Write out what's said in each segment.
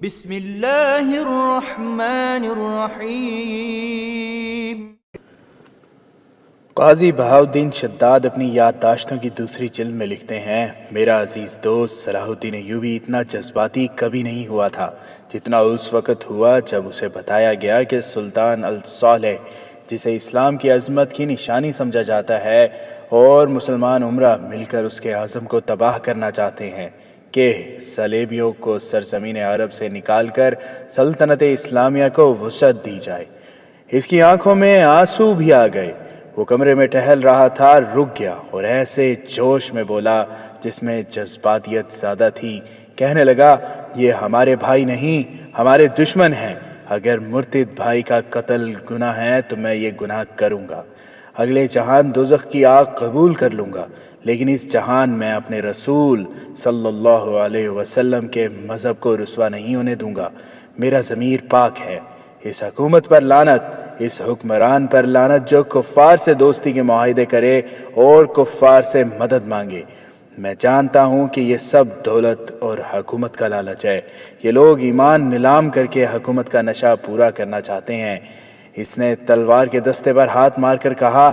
بسم اللہ الرحمن الرحیم۔ قاضی بہاؤالدین شداد اپنی یادداشتوں کی دوسری جلد میں لکھتے ہیں، میرا عزیز دوست صلاح الدین ایوبی اتنا جذباتی کبھی نہیں ہوا تھا جتنا اس وقت ہوا جب اسے بتایا گیا کہ سلطان الصالح، جسے اسلام کی عظمت کی نشانی سمجھا جاتا ہے، اور مسلمان امرا مل کر اس کے عزم کو تباہ کرنا چاہتے ہیں کہ صلیبیوں کو سرزمین عرب سے نکال کر سلطنت اسلامیہ کو وسعت دی جائے۔ اس کی آنکھوں میں آنسو بھی آ گئے۔ وہ کمرے میں ٹہل رہا تھا، رک گیا اور ایسے جوش میں بولا جس میں جذباتیت زیادہ تھی۔ کہنے لگا، یہ ہمارے بھائی نہیں، ہمارے دشمن ہیں۔ اگر مرتد بھائی کا قتل گناہ ہے تو میں یہ گناہ کروں گا۔ اگلے جہان دوزخ کی آگ قبول کر لوں گا، لیکن اس جہان میں اپنے رسول صلی اللہ علیہ وسلم کے مذہب کو رسوا نہیں ہونے دوں گا۔ میرا ضمیر پاک ہے۔ اس حکومت پر لعنت، اس حکمران پر لعنت جو کفار سے دوستی کے معاہدے کرے اور کفار سے مدد مانگے۔ میں جانتا ہوں کہ یہ سب دولت اور حکومت کا لالچ ہے۔ یہ لوگ ایمان نیلام کر کے حکومت کا نشہ پورا کرنا چاہتے ہیں۔ اس نے تلوار کے دستے پر ہاتھ مار کر کہا،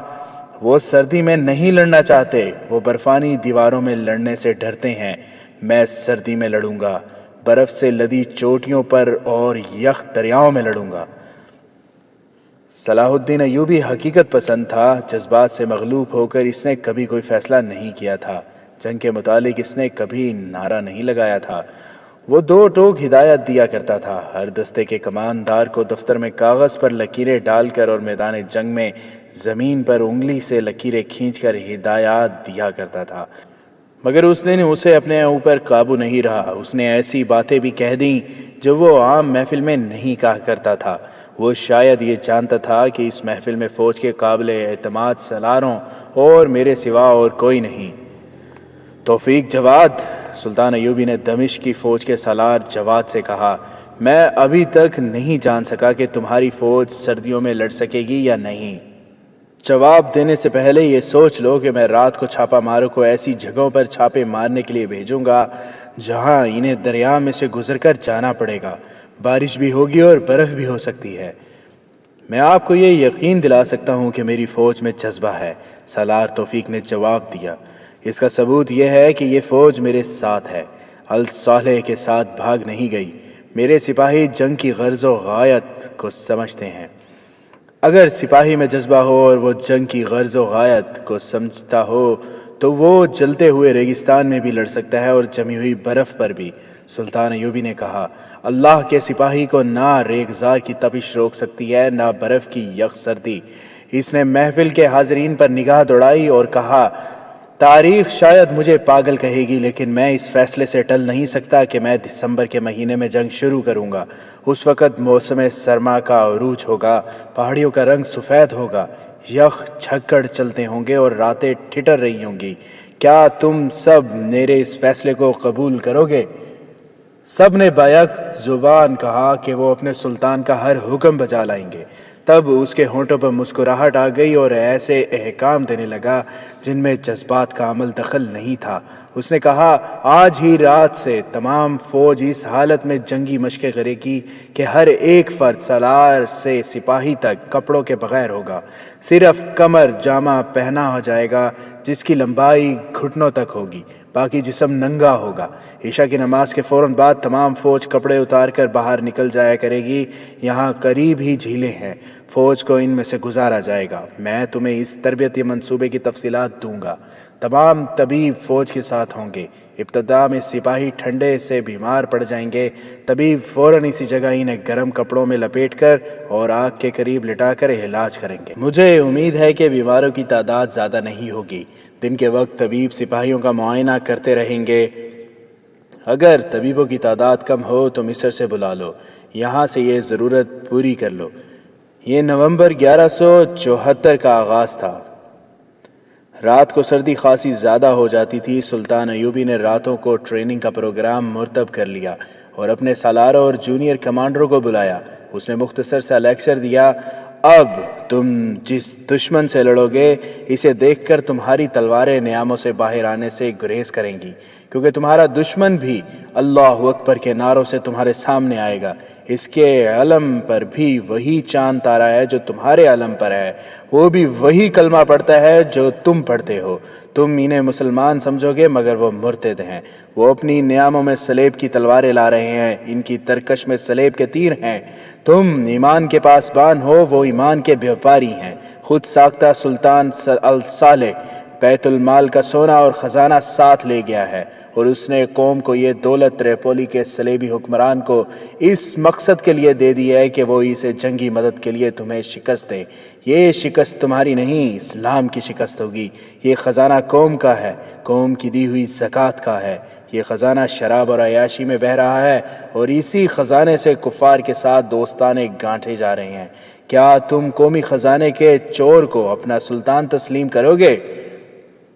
وہ سردی میں نہیں لڑنا چاہتے، وہ برفانی دیواروں میں لڑنے سے ڈرتے ہیں۔ میں سردی میں لڑوں گا، برف سے لدی چوٹیوں پر اور یخ دریاؤں میں لڑوں گا۔ صلاح الدین ایوبی حقیقت پسند تھا۔ جذبات سے مغلوب ہو کر اس نے کبھی کوئی فیصلہ نہیں کیا تھا۔ جنگ کے متعلق اس نے کبھی نعرہ نہیں لگایا تھا۔ وہ دو ٹوک ہدایت دیا کرتا تھا۔ ہر دستے کے کماندار کو دفتر میں کاغذ پر لکیریں ڈال کر اور میدان جنگ میں زمین پر انگلی سے لکیریں کھینچ کر ہدایات دیا کرتا تھا، مگر اس دن اسے اپنے اوپر قابو نہیں رہا۔ اس نے ایسی باتیں بھی کہہ دیں جو وہ عام محفل میں نہیں کہا کرتا تھا۔ وہ شاید یہ جانتا تھا کہ اس محفل میں فوج کے قابل اعتماد سالاروں اور میرے سوا اور کوئی نہیں۔ توفیق جواد، سلطان ایوبی نے دمشق کی فوج کے سالار جواد سے کہا، میں ابھی تک نہیں جان سکا کہ تمہاری فوج سردیوں میں لڑ سکے گی یا نہیں۔ جواب دینے سے پہلے یہ سوچ لو کہ میں رات کو چھاپا ماروں کو ایسی جگہوں پر چھاپے مارنے کے لیے بھیجوں گا جہاں انہیں دریا میں سے گزر کر جانا پڑے گا۔ بارش بھی ہوگی اور برف بھی ہو سکتی ہے۔ میں آپ کو یہ یقین دلا سکتا ہوں کہ میری فوج میں جذبہ ہے۔ سالار توفیق نے جواب دیا، اس کا ثبوت یہ ہے کہ یہ فوج میرے ساتھ ہے، الصالح کے ساتھ بھاگ نہیں گئی۔ میرے سپاہی جنگ کی غرض و غایت کو سمجھتے ہیں۔ اگر سپاہی میں جذبہ ہو اور وہ جنگ کی غرض و غایت کو سمجھتا ہو تو وہ جلتے ہوئے ریگستان میں بھی لڑ سکتا ہے اور جمی ہوئی برف پر بھی۔ سلطان ایوبی نے کہا، اللہ کے سپاہی کو نہ ریگزار کی تپش روک سکتی ہے، نہ برف کی یخ سردی۔ اس نے محفل کے حاضرین پر نگاہ دوڑائی اور کہا، تاریخ شاید مجھے پاگل کہے گی، لیکن میں اس فیصلے سے ٹل نہیں سکتا کہ میں دسمبر کے مہینے میں جنگ شروع کروں گا۔ اس وقت موسم سرما کا عروج ہوگا، پہاڑیوں کا رنگ سفید ہوگا، یخ جھکڑ چلتے ہوں گے اور راتیں ٹھٹر رہی ہوں گی۔ کیا تم سب میرے اس فیصلے کو قبول کرو گے؟ سب نے بیک زبان کہا کہ وہ اپنے سلطان کا ہر حکم بجا لائیں گے۔ تب اس کے ہونٹوں پر مسکراہٹ آ گئی اور ایسے احکام دینے لگا جن میں جذبات کا عمل دخل نہیں تھا۔ اس نے کہا، آج ہی رات سے تمام فوج اس حالت میں جنگی مشقیں کرے گی کہ ہر ایک فرد سالار سے سپاہی تک کپڑوں کے بغیر ہوگا۔ صرف کمر جامہ پہنا ہو جائے گا جس کی لمبائی گھٹنوں تک ہوگی، باقی جسم ننگا ہوگا۔ عشاء کی نماز کے فوراً بعد تمام فوج کپڑے اتار کر باہر نکل جایا کرے گی۔ یہاں قریب ہی جھیلیں ہیں، فوج کو ان میں سے گزارا جائے گا۔ میں تمہیں اس تربیتی منصوبے کی تفصیلات دوں گا۔ تمام طبیب فوج کے ساتھ ہوں گے۔ ابتدا میں سپاہی ٹھنڈے سے بیمار پڑ جائیں گے، طبیب فوراً اسی جگہ انہیں گرم کپڑوں میں لپیٹ کر اور آگ کے قریب لٹا کر علاج کریں گے۔ مجھے امید ہے کہ بیماروں کی تعداد زیادہ نہیں ہوگی۔ دن کے وقت طبیب سپاہیوں کا معائنہ کرتے رہیں گے۔ اگر طبیبوں کی تعداد کم ہو تو مصر سے بلا لو، یہاں سے یہ ضرورت پوری کر لو۔ یہ نومبر 1174 کا آغاز تھا۔ رات کو سردی خاصی زیادہ ہو جاتی تھی۔ سلطان ایوبی نے راتوں کو ٹریننگ کا پروگرام مرتب کر لیا اور اپنے سالاروں اور جونیئر کمانڈروں کو بلایا۔ اس نے مختصر سا لیکچر دیا، اب تم جس دشمن سے لڑو گے اسے دیکھ کر تمہاری تلواریں نیاموں سے باہر آنے سے گریز کریں گی، کیونکہ تمہارا دشمن بھی اللہ اکبر کے نعروں سے تمہارے سامنے آئے گا۔ اس کے علم پر بھی وہی چاند تارا ہے جو تمہارے علم پر ہے، وہ بھی وہی کلمہ پڑھتا ہے جو تم پڑھتے ہو۔ تم انہیں مسلمان سمجھو گے مگر وہ مرتد ہیں۔ وہ اپنی نیاموں میں سلیب کی تلواریں لا رہے ہیں، ان کی ترکش میں سلیب کے تیر ہیں۔ تم ایمان کے پاسبان ہو، وہ ایمان کے بیوپاری ہیں۔ خود ساختہ سلطان الصالح بیت المال کا سونا اور خزانہ ساتھ لے گیا ہے، اور اس نے قوم کو یہ دولت تریپولی کے صلیبی حکمران کو اس مقصد کے لیے دے دی ہے کہ وہ اسے جنگی مدد کے لیے تمہیں شکست دے۔ یہ شکست تمہاری نہیں، اسلام کی شکست ہوگی۔ یہ خزانہ قوم کا ہے، قوم کی دی ہوئی زکوٰۃ کا ہے۔ یہ خزانہ شراب اور عیاشی میں بہہ رہا ہے، اور اسی خزانے سے کفار کے ساتھ دوستانے گانٹھے جا رہے ہیں۔ کیا تم قومی خزانے کے چور کو اپنا سلطان تسلیم کرو گے؟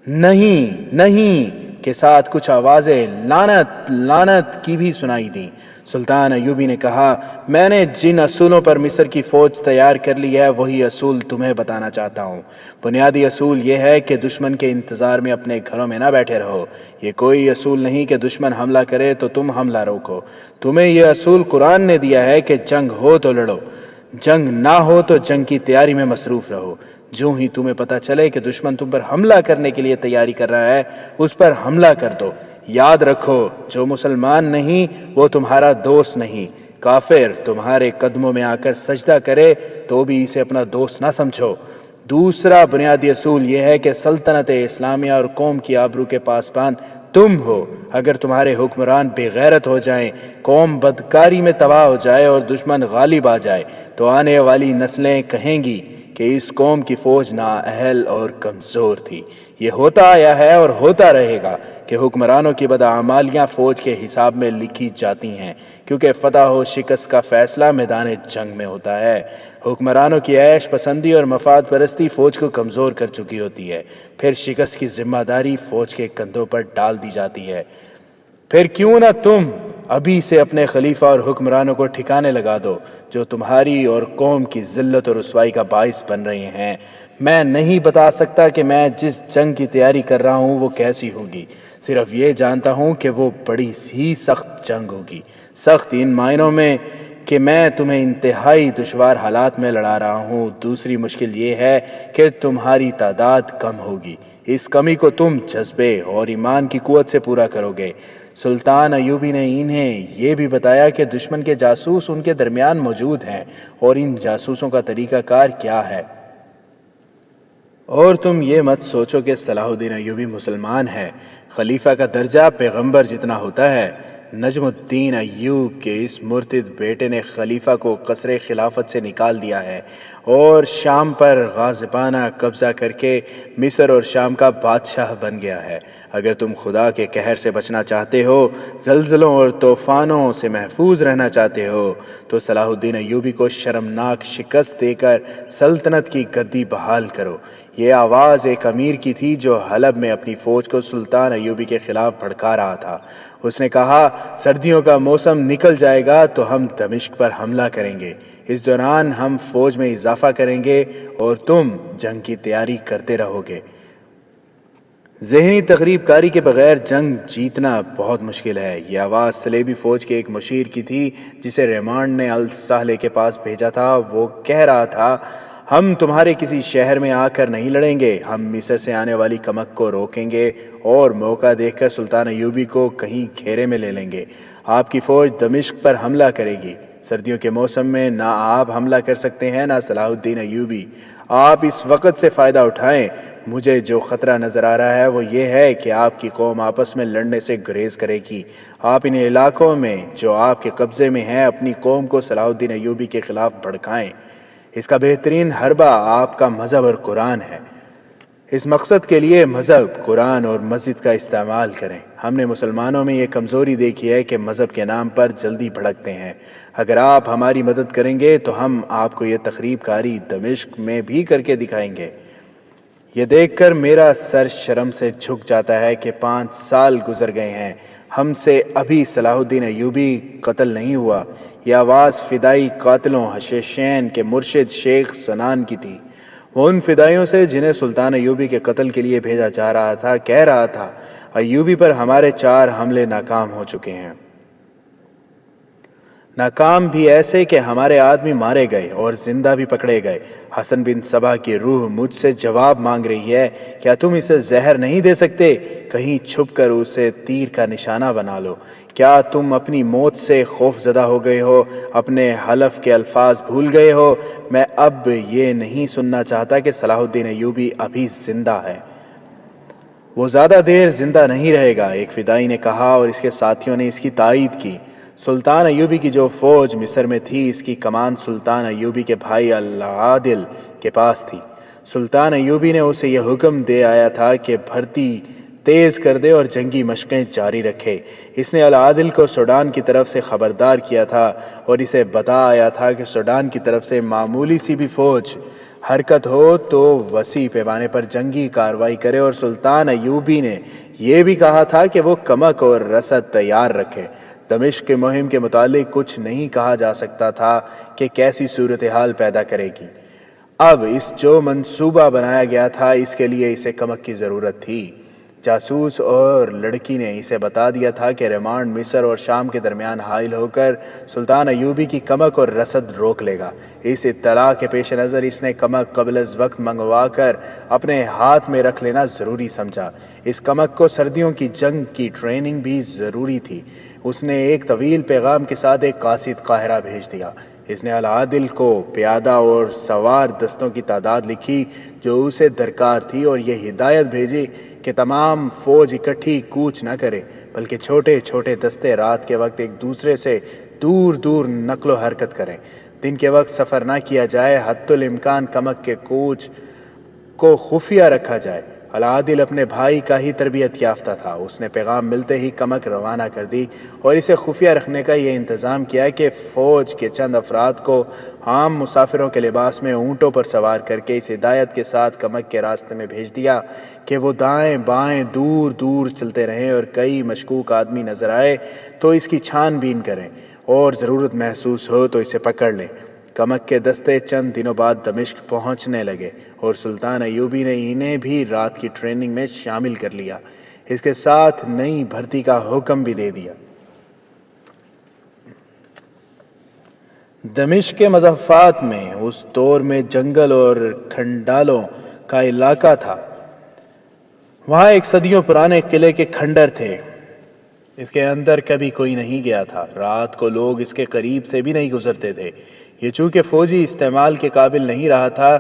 نہیں، نہیں کے ساتھ کچھ آوازیں لعنت لعنت کی بھی سنائی دیں۔ سلطان ایوبی نے کہا، میں نے جن اصولوں پر مصر کی فوج تیار کر لی ہے وہی اصول تمہیں بتانا چاہتا ہوں۔ بنیادی اصول یہ ہے کہ دشمن کے انتظار میں اپنے گھروں میں نہ بیٹھے رہو۔ یہ کوئی اصول نہیں کہ دشمن حملہ کرے تو تم حملہ روکو۔ تمہیں یہ اصول قرآن نے دیا ہے کہ جنگ ہو تو لڑو، جنگ نہ ہو تو جنگ کی تیاری میں مصروف رہو۔ جو ہی تمہیں پتہ چلے کہ دشمن تم پر حملہ کرنے کے لیے تیاری کر رہا ہے، اس پر حملہ کر دو۔ یاد رکھو، جو مسلمان نہیں وہ تمہارا دوست نہیں۔ کافر تمہارے قدموں میں آ کر سجدہ کرے تو بھی اسے اپنا دوست نہ سمجھو۔ دوسرا بنیادی اصول یہ ہے کہ سلطنت اسلامیہ اور قوم کی آبرو کے پاسبان تم ہو۔ اگر تمہارے حکمران بے غیرت ہو جائیں، قوم بدکاری میں تباہ ہو جائے اور دشمن غالب آ جائے تو آنے والی نسلیں کہیں گی کہ اس قوم کی فوج نااہل اور کمزور تھی۔ یہ ہوتا آیا ہے اور ہوتا رہے گا کہ حکمرانوں کی بدعمالیاں فوج کے حساب میں لکھی جاتی ہیں، کیونکہ فتح و شکست کا فیصلہ میدان جنگ میں ہوتا ہے۔ حکمرانوں کی عیش پسندی اور مفاد پرستی فوج کو کمزور کر چکی ہوتی ہے، پھر شکست کی ذمہ داری فوج کے کندھوں پر ڈال دی جاتی ہے۔ پھر کیوں نہ تم ابھی سے اپنے خلیفہ اور حکمرانوں کو ٹھکانے لگا دو جو تمہاری اور قوم کی ذلت اور رسوائی کا باعث بن رہے ہیں۔ میں نہیں بتا سکتا کہ میں جس جنگ کی تیاری کر رہا ہوں وہ کیسی ہوگی، صرف یہ جانتا ہوں کہ وہ بڑی ہی سخت جنگ ہوگی۔ سخت ان معنوں میں کہ میں تمہیں انتہائی دشوار حالات میں لڑا رہا ہوں۔ دوسری مشکل یہ ہے کہ تمہاری تعداد کم ہوگی۔ اس کمی کو تم جذبے اور ایمان کی قوت سے پورا کرو گے۔ سلطان ایوبی نے انہیں یہ بھی بتایا کہ دشمن کے جاسوس ان کے درمیان موجود ہیں اور ان جاسوسوں کا طریقہ کار کیا ہے۔ اور تم یہ مت سوچو کہ صلاح الدین ایوبی مسلمان ہے۔ خلیفہ کا درجہ پیغمبر جتنا ہوتا ہے۔ نجم الدین ایوب کے اس مرتد بیٹے نے خلیفہ کو قصر خلافت سے نکال دیا ہے اور شام پر غاصبانہ قبضہ کر کے مصر اور شام کا بادشاہ بن گیا ہے۔ اگر تم خدا کے قہر سے بچنا چاہتے ہو، زلزلوں اور طوفانوں سے محفوظ رہنا چاہتے ہو، تو صلاح الدین ایوبی کو شرمناک شکست دے کر سلطنت کی گدی بحال کرو۔ یہ آواز ایک امیر کی تھی جو حلب میں اپنی فوج کو سلطان ایوبی کے خلاف بھڑکا رہا تھا۔ اس نے کہا، سردیوں کا موسم نکل جائے گا تو ہم دمشق پر حملہ کریں گے۔ اس دوران ہم فوج میں اضافہ کریں گے اور تم جنگ کی تیاری کرتے رہو گے۔ ذہنی تقریب کاری کے بغیر جنگ جیتنا بہت مشکل ہے۔ یہ آواز صلیبی فوج کے ایک مشیر کی تھی جسے ریمانڈ نے الصالح کے پاس بھیجا تھا۔ وہ کہہ رہا تھا، ہم تمہارے کسی شہر میں آ کر نہیں لڑیں گے، ہم مصر سے آنے والی کمک کو روکیں گے اور موقع دیکھ کر سلطان ایوبی کو کہیں گھیرے میں لے لیں گے۔ آپ کی فوج دمشق پر حملہ کرے گی۔ سردیوں کے موسم میں نہ آپ حملہ کر سکتے ہیں نہ صلاح الدین ایوبی۔ آپ اس وقت سے فائدہ اٹھائیں۔ مجھے جو خطرہ نظر آ رہا ہے وہ یہ ہے کہ آپ کی قوم آپس میں لڑنے سے گریز کرے گی۔ آپ ان علاقوں میں جو آپ کے قبضے میں ہیں اپنی قوم کو صلاح الدین ایوبی کے خلاف بھڑکائیں۔ اس کا بہترین حربہ آپ کا مذہب اور قرآن ہے۔ اس مقصد کے لیے مذہب، قرآن اور مسجد کا استعمال کریں۔ ہم نے مسلمانوں میں یہ کمزوری دیکھی ہے کہ مذہب کے نام پر جلدی بھڑکتے ہیں۔ اگر آپ ہماری مدد کریں گے تو ہم آپ کو یہ تخریب کاری دمشق میں بھی کر کے دکھائیں گے۔ یہ دیکھ کر میرا سر شرم سے جھک جاتا ہے کہ 5 سال گزر گئے ہیں، ہم سے ابھی صلاح الدین ایوبی قتل نہیں ہوا۔ یہ آواز فدائی قاتلوں حشیشین کے مرشد شیخ سنان کی تھی۔ وہ ان فدائیوں سے جنہیں سلطان ایوبی کے قتل کے لیے بھیجا جا رہا تھا کہہ رہا تھا، ایوبی پر ہمارے 4 حملے ناکام ہو چکے ہیں، ناکام بھی ایسے کہ ہمارے آدمی مارے گئے اور زندہ بھی پکڑے گئے۔ حسن بن صبا کی روح مجھ سے جواب مانگ رہی ہے، کیا تم اسے زہر نہیں دے سکتے؟ کہیں چھپ کر اسے تیر کا نشانہ بنا لو۔ کیا تم اپنی موت سے خوف زدہ ہو گئے ہو؟ اپنے حلف کے الفاظ بھول گئے ہو؟ میں اب یہ نہیں سننا چاہتا کہ صلاح الدین ایوبی ابھی زندہ ہے۔ وہ زیادہ دیر زندہ نہیں رہے گا، ایک فدائی نے کہا، اور اس کے ساتھیوں نے اس کی تائید کی۔ سلطان ایوبی کی جو فوج مصر میں تھی، اس کی کمان سلطان ایوبی کے بھائی العادل کے پاس تھی۔ سلطان ایوبی نے اسے یہ حکم دے آیا تھا کہ بھرتی تیز کر دے اور جنگی مشقیں جاری رکھے۔ اس نے العادل کو سوڈان کی طرف سے خبردار کیا تھا اور اسے بتا آیا تھا کہ سوڈان کی طرف سے معمولی سی بھی فوج حرکت ہو تو وسیع پیمانے پر جنگی کارروائی کرے، اور سلطان ایوبی نے یہ بھی کہا تھا کہ وہ کمک اور رسد تیار رکھے۔ دمشق کے مہم کے متعلق کچھ نہیں کہا جا سکتا تھا کہ کیسی صورتحال پیدا کرے گی۔ اب اس جو منصوبہ بنایا گیا تھا، اس کے لیے اسے کمک کی ضرورت تھی۔ جاسوس اور لڑکی نے اسے بتا دیا تھا کہ ریمانڈ مصر اور شام کے درمیان حائل ہو کر سلطان ایوبی کی کمک اور رسد روک لے گا۔ اس اطلاع کے پیش نظر اس نے کمک قبل از وقت منگوا کر اپنے ہاتھ میں رکھ لینا ضروری سمجھا۔ اس کمک کو سردیوں کی جنگ کی ٹریننگ بھی ضروری تھی۔ اس نے ایک طویل پیغام کے ساتھ ایک قاصد قاہرہ بھیج دیا۔ اس نے العادل کو پیادہ اور سوار دستوں کی تعداد لکھی جو اسے درکار تھی، اور یہ ہدایت بھیجی کہ تمام فوج اکٹھی کوچ نہ کرے، بلکہ چھوٹے چھوٹے دستے رات کے وقت ایک دوسرے سے دور دور نقل و حرکت کریں۔ دن کے وقت سفر نہ کیا جائے، حتی الامکان کمک کے کوچ کو خفیہ رکھا جائے۔ العادل اپنے بھائی کا ہی تربیت یافتہ تھا۔ اس نے پیغام ملتے ہی کمک روانہ کر دی اور اسے خفیہ رکھنے کا یہ انتظام کیا کہ فوج کے چند افراد کو عام مسافروں کے لباس میں اونٹوں پر سوار کر کے اس ہدایت کے ساتھ کمک کے راستے میں بھیج دیا کہ وہ دائیں بائیں دور دور چلتے رہیں، اور کئی مشکوک آدمی نظر آئے تو اس کی چھان بین کریں، اور ضرورت محسوس ہو تو اسے پکڑ لیں۔ کمک کے دستے چند دنوں بعد دمشق پہنچنے لگے، اور سلطان ایوبی نے انہیں بھی رات کی ٹریننگ میں شامل کر لیا۔ اس کے ساتھ نئی بھرتی کا حکم بھی دے دیا۔ دمشق کے مضافات میں اس دور میں جنگل اور کھنڈالوں کا علاقہ تھا۔ وہاں ایک صدیوں پرانے قلعے کے کھنڈر تھے۔ اس کے اندر کبھی کوئی نہیں گیا تھا۔ رات کو لوگ اس کے قریب سے بھی نہیں گزرتے تھے۔ یہ چونکہ فوجی استعمال کے قابل نہیں رہا تھا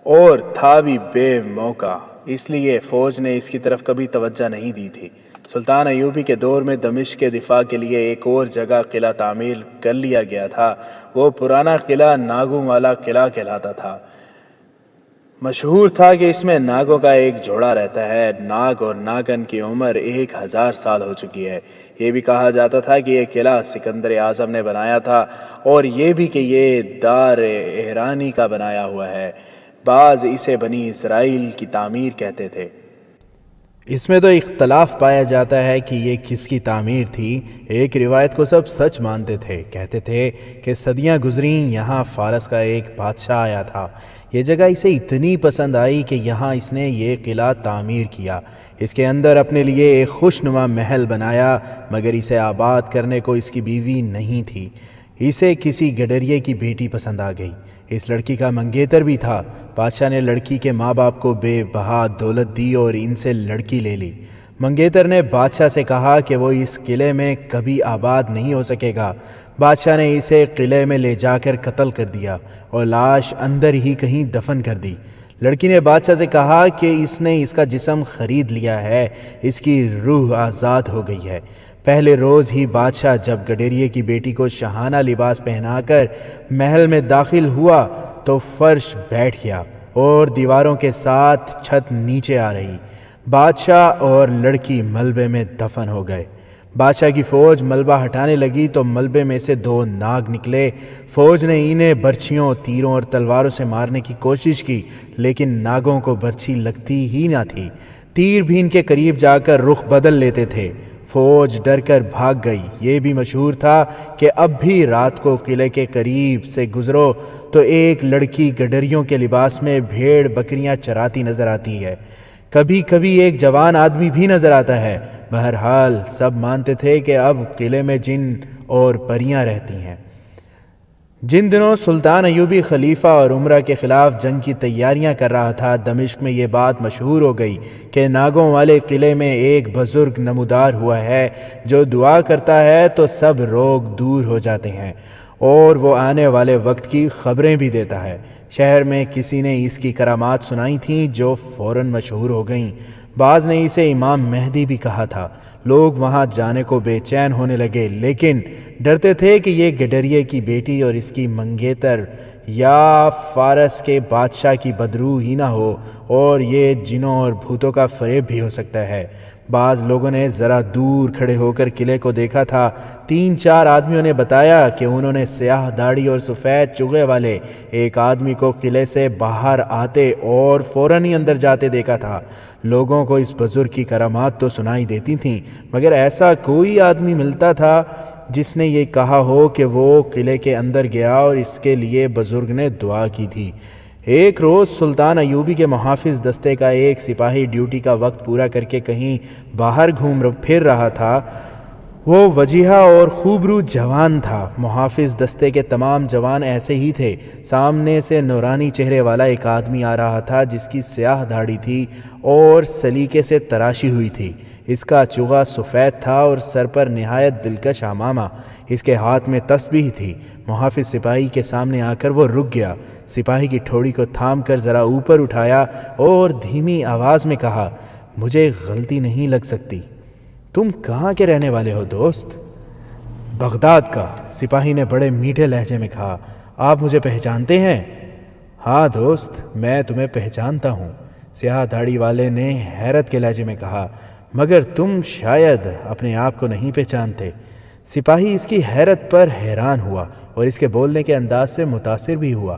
اور تھا بھی بے موقع، اس لیے فوج نے اس کی طرف کبھی توجہ نہیں دی تھی۔ سلطان ایوبی کے دور میں دمشق کے دفاع کے لیے ایک اور جگہ قلعہ تعمیر کر لیا گیا تھا۔ وہ پرانا قلعہ ناگوں والا قلعہ کہلاتا تھا۔ مشہور تھا کہ اس میں ناگوں کا ایک جوڑا رہتا ہے۔ ناگ اور ناگن کی عمر 1000 سال ہو چکی ہے۔ یہ بھی کہا جاتا تھا کہ یہ قلعہ سکندر اعظم نے بنایا تھا، اور یہ بھی کہ یہ دار احرانی کا بنایا ہوا ہے۔ بعض اسے بنی اسرائیل کی تعمیر کہتے تھے۔ اس میں تو اختلاف پایا جاتا ہے کہ یہ کس کی تعمیر تھی۔ ایک روایت کو سب سچ مانتے تھے، کہتے تھے کہ صدیاں گزریں، یہاں فارس کا ایک بادشاہ آیا تھا۔ یہ جگہ اسے اتنی پسند آئی کہ یہاں اس نے یہ قلعہ تعمیر کیا۔ اس کے اندر اپنے لیے ایک خوشنما محل بنایا، مگر اسے آباد کرنے کو اس کی بیوی نہیں تھی۔ اسے کسی گڈریے کی بیٹی پسند آ گئی۔ اس لڑکی کا منگیتر بھی تھا۔ بادشاہ نے لڑکی کے ماں باپ کو بے بہا دولت دی اور ان سے لڑکی لے لی۔ منگیتر نے بادشاہ سے کہا کہ وہ اس قلعے میں کبھی آباد نہیں ہو سکے گا۔ بادشاہ نے اسے قلعے میں لے جا کر قتل کر دیا اور لاش اندر ہی کہیں دفن کر دی۔ لڑکی نے بادشاہ سے کہا کہ اس نے اس کا جسم خرید لیا ہے، اس کی روح آزاد ہو گئی ہے۔ پہلے روز ہی بادشاہ جب گڈریے کی بیٹی کو شاہانہ لباس پہنا کر محل میں داخل ہوا تو فرش بیٹھ گیا اور دیواروں کے ساتھ چھت نیچے آ رہی۔ بادشاہ اور لڑکی ملبے میں دفن ہو گئے۔ بادشاہ کی فوج ملبہ ہٹانے لگی تو ملبے میں سے 2 ناگ نکلے۔ فوج نے انہیں برچھیوں، تیروں اور تلواروں سے مارنے کی کوشش کی، لیکن ناگوں کو برچھی لگتی ہی نہ تھی۔ تیر بھی ان کے قریب جا کر رخ بدل لیتے تھے۔ فوج ڈر کر بھاگ گئی۔ یہ بھی مشہور تھا کہ اب بھی رات کو قلعے کے قریب سے گزرو تو ایک لڑکی گڈریوں کے لباس میں بھیڑ بکریاں چراتی نظر آتی ہے، کبھی کبھی ایک جوان آدمی بھی نظر آتا ہے۔ بہرحال سب مانتے تھے کہ اب قلعے میں جن اور پریاں رہتی ہیں۔ جن دنوں سلطان ایوبی خلیفہ اور عمرہ کے خلاف جنگ کی تیاریاں کر رہا تھا، دمشق میں یہ بات مشہور ہو گئی کہ ناگوں والے قلعے میں ایک بزرگ نمودار ہوا ہے، جو دعا کرتا ہے تو سب روگ دور ہو جاتے ہیں اور وہ آنے والے وقت کی خبریں بھی دیتا ہے۔ شہر میں کسی نے اس کی کرامات سنائی تھیں جو فوراً مشہور ہو گئیں۔ بعض نے اسے امام مہدی بھی کہا تھا۔ لوگ وہاں جانے کو بے چین ہونے لگے، لیکن ڈرتے تھے کہ یہ گڈریے کی بیٹی اور اس کی منگیتر یا فارس کے بادشاہ کی بدرو ہی نہ ہو، اور یہ جنوں اور بھوتوں کا فریب بھی ہو سکتا ہے۔ بعض لوگوں نے ذرا دور کھڑے ہو کر قلعے کو دیکھا تھا۔ 3-4 آدمیوں نے بتایا کہ انہوں نے سیاہ داڑھی اور سفید چغے والے ایک آدمی کو قلعے سے باہر آتے اور فوراً ہی اندر جاتے دیکھا تھا۔ لوگوں کو اس بزرگ کی کرامات تو سنائی دیتی تھیں، مگر ایسا کوئی آدمی ملتا تھا جس نے یہ کہا ہو کہ وہ قلعے کے اندر گیا اور اس کے لیے بزرگ نے دعا کی تھی۔ ایک روز سلطان ایوبی کے محافظ دستے کا ایک سپاہی ڈیوٹی کا وقت پورا کر کے کہیں باہر گھوم پھر رہا تھا۔ وہ وجیحہ اور خوبرو جوان تھا۔ محافظ دستے کے تمام جوان ایسے ہی تھے۔ سامنے سے نورانی چہرے والا ایک آدمی آ رہا تھا جس کی سیاہ داڑھی تھی اور سلیقے سے تراشی ہوئی تھی۔ اس کا چغا سفید تھا اور سر پر نہایت دلکش عمامہ۔ اس کے ہاتھ میں تسبیح تھی۔ محافظ سپاہی کے سامنے آ کر وہ رک گیا۔ سپاہی کی ٹھوڑی کو تھام کر ذرا اوپر اٹھایا اور دھیمی آواز میں کہا، مجھے غلطی نہیں لگ سکتی۔ تم کہاں کے رہنے والے ہو دوست؟ بغداد کا، سپاہی نے بڑے میٹھے لہجے میں کہا۔ آپ مجھے پہچانتے ہیں؟ ہاں دوست، میں تمہیں پہچانتا ہوں، سیاہ داڑھی والے نے حیرت کے لہجے میں کہا، مگر تم شاید اپنے آپ کو نہیں پہچانتے۔ سپاہی اس کی حیرت پر حیران ہوا اور اس کے بولنے کے انداز سے متاثر بھی ہوا۔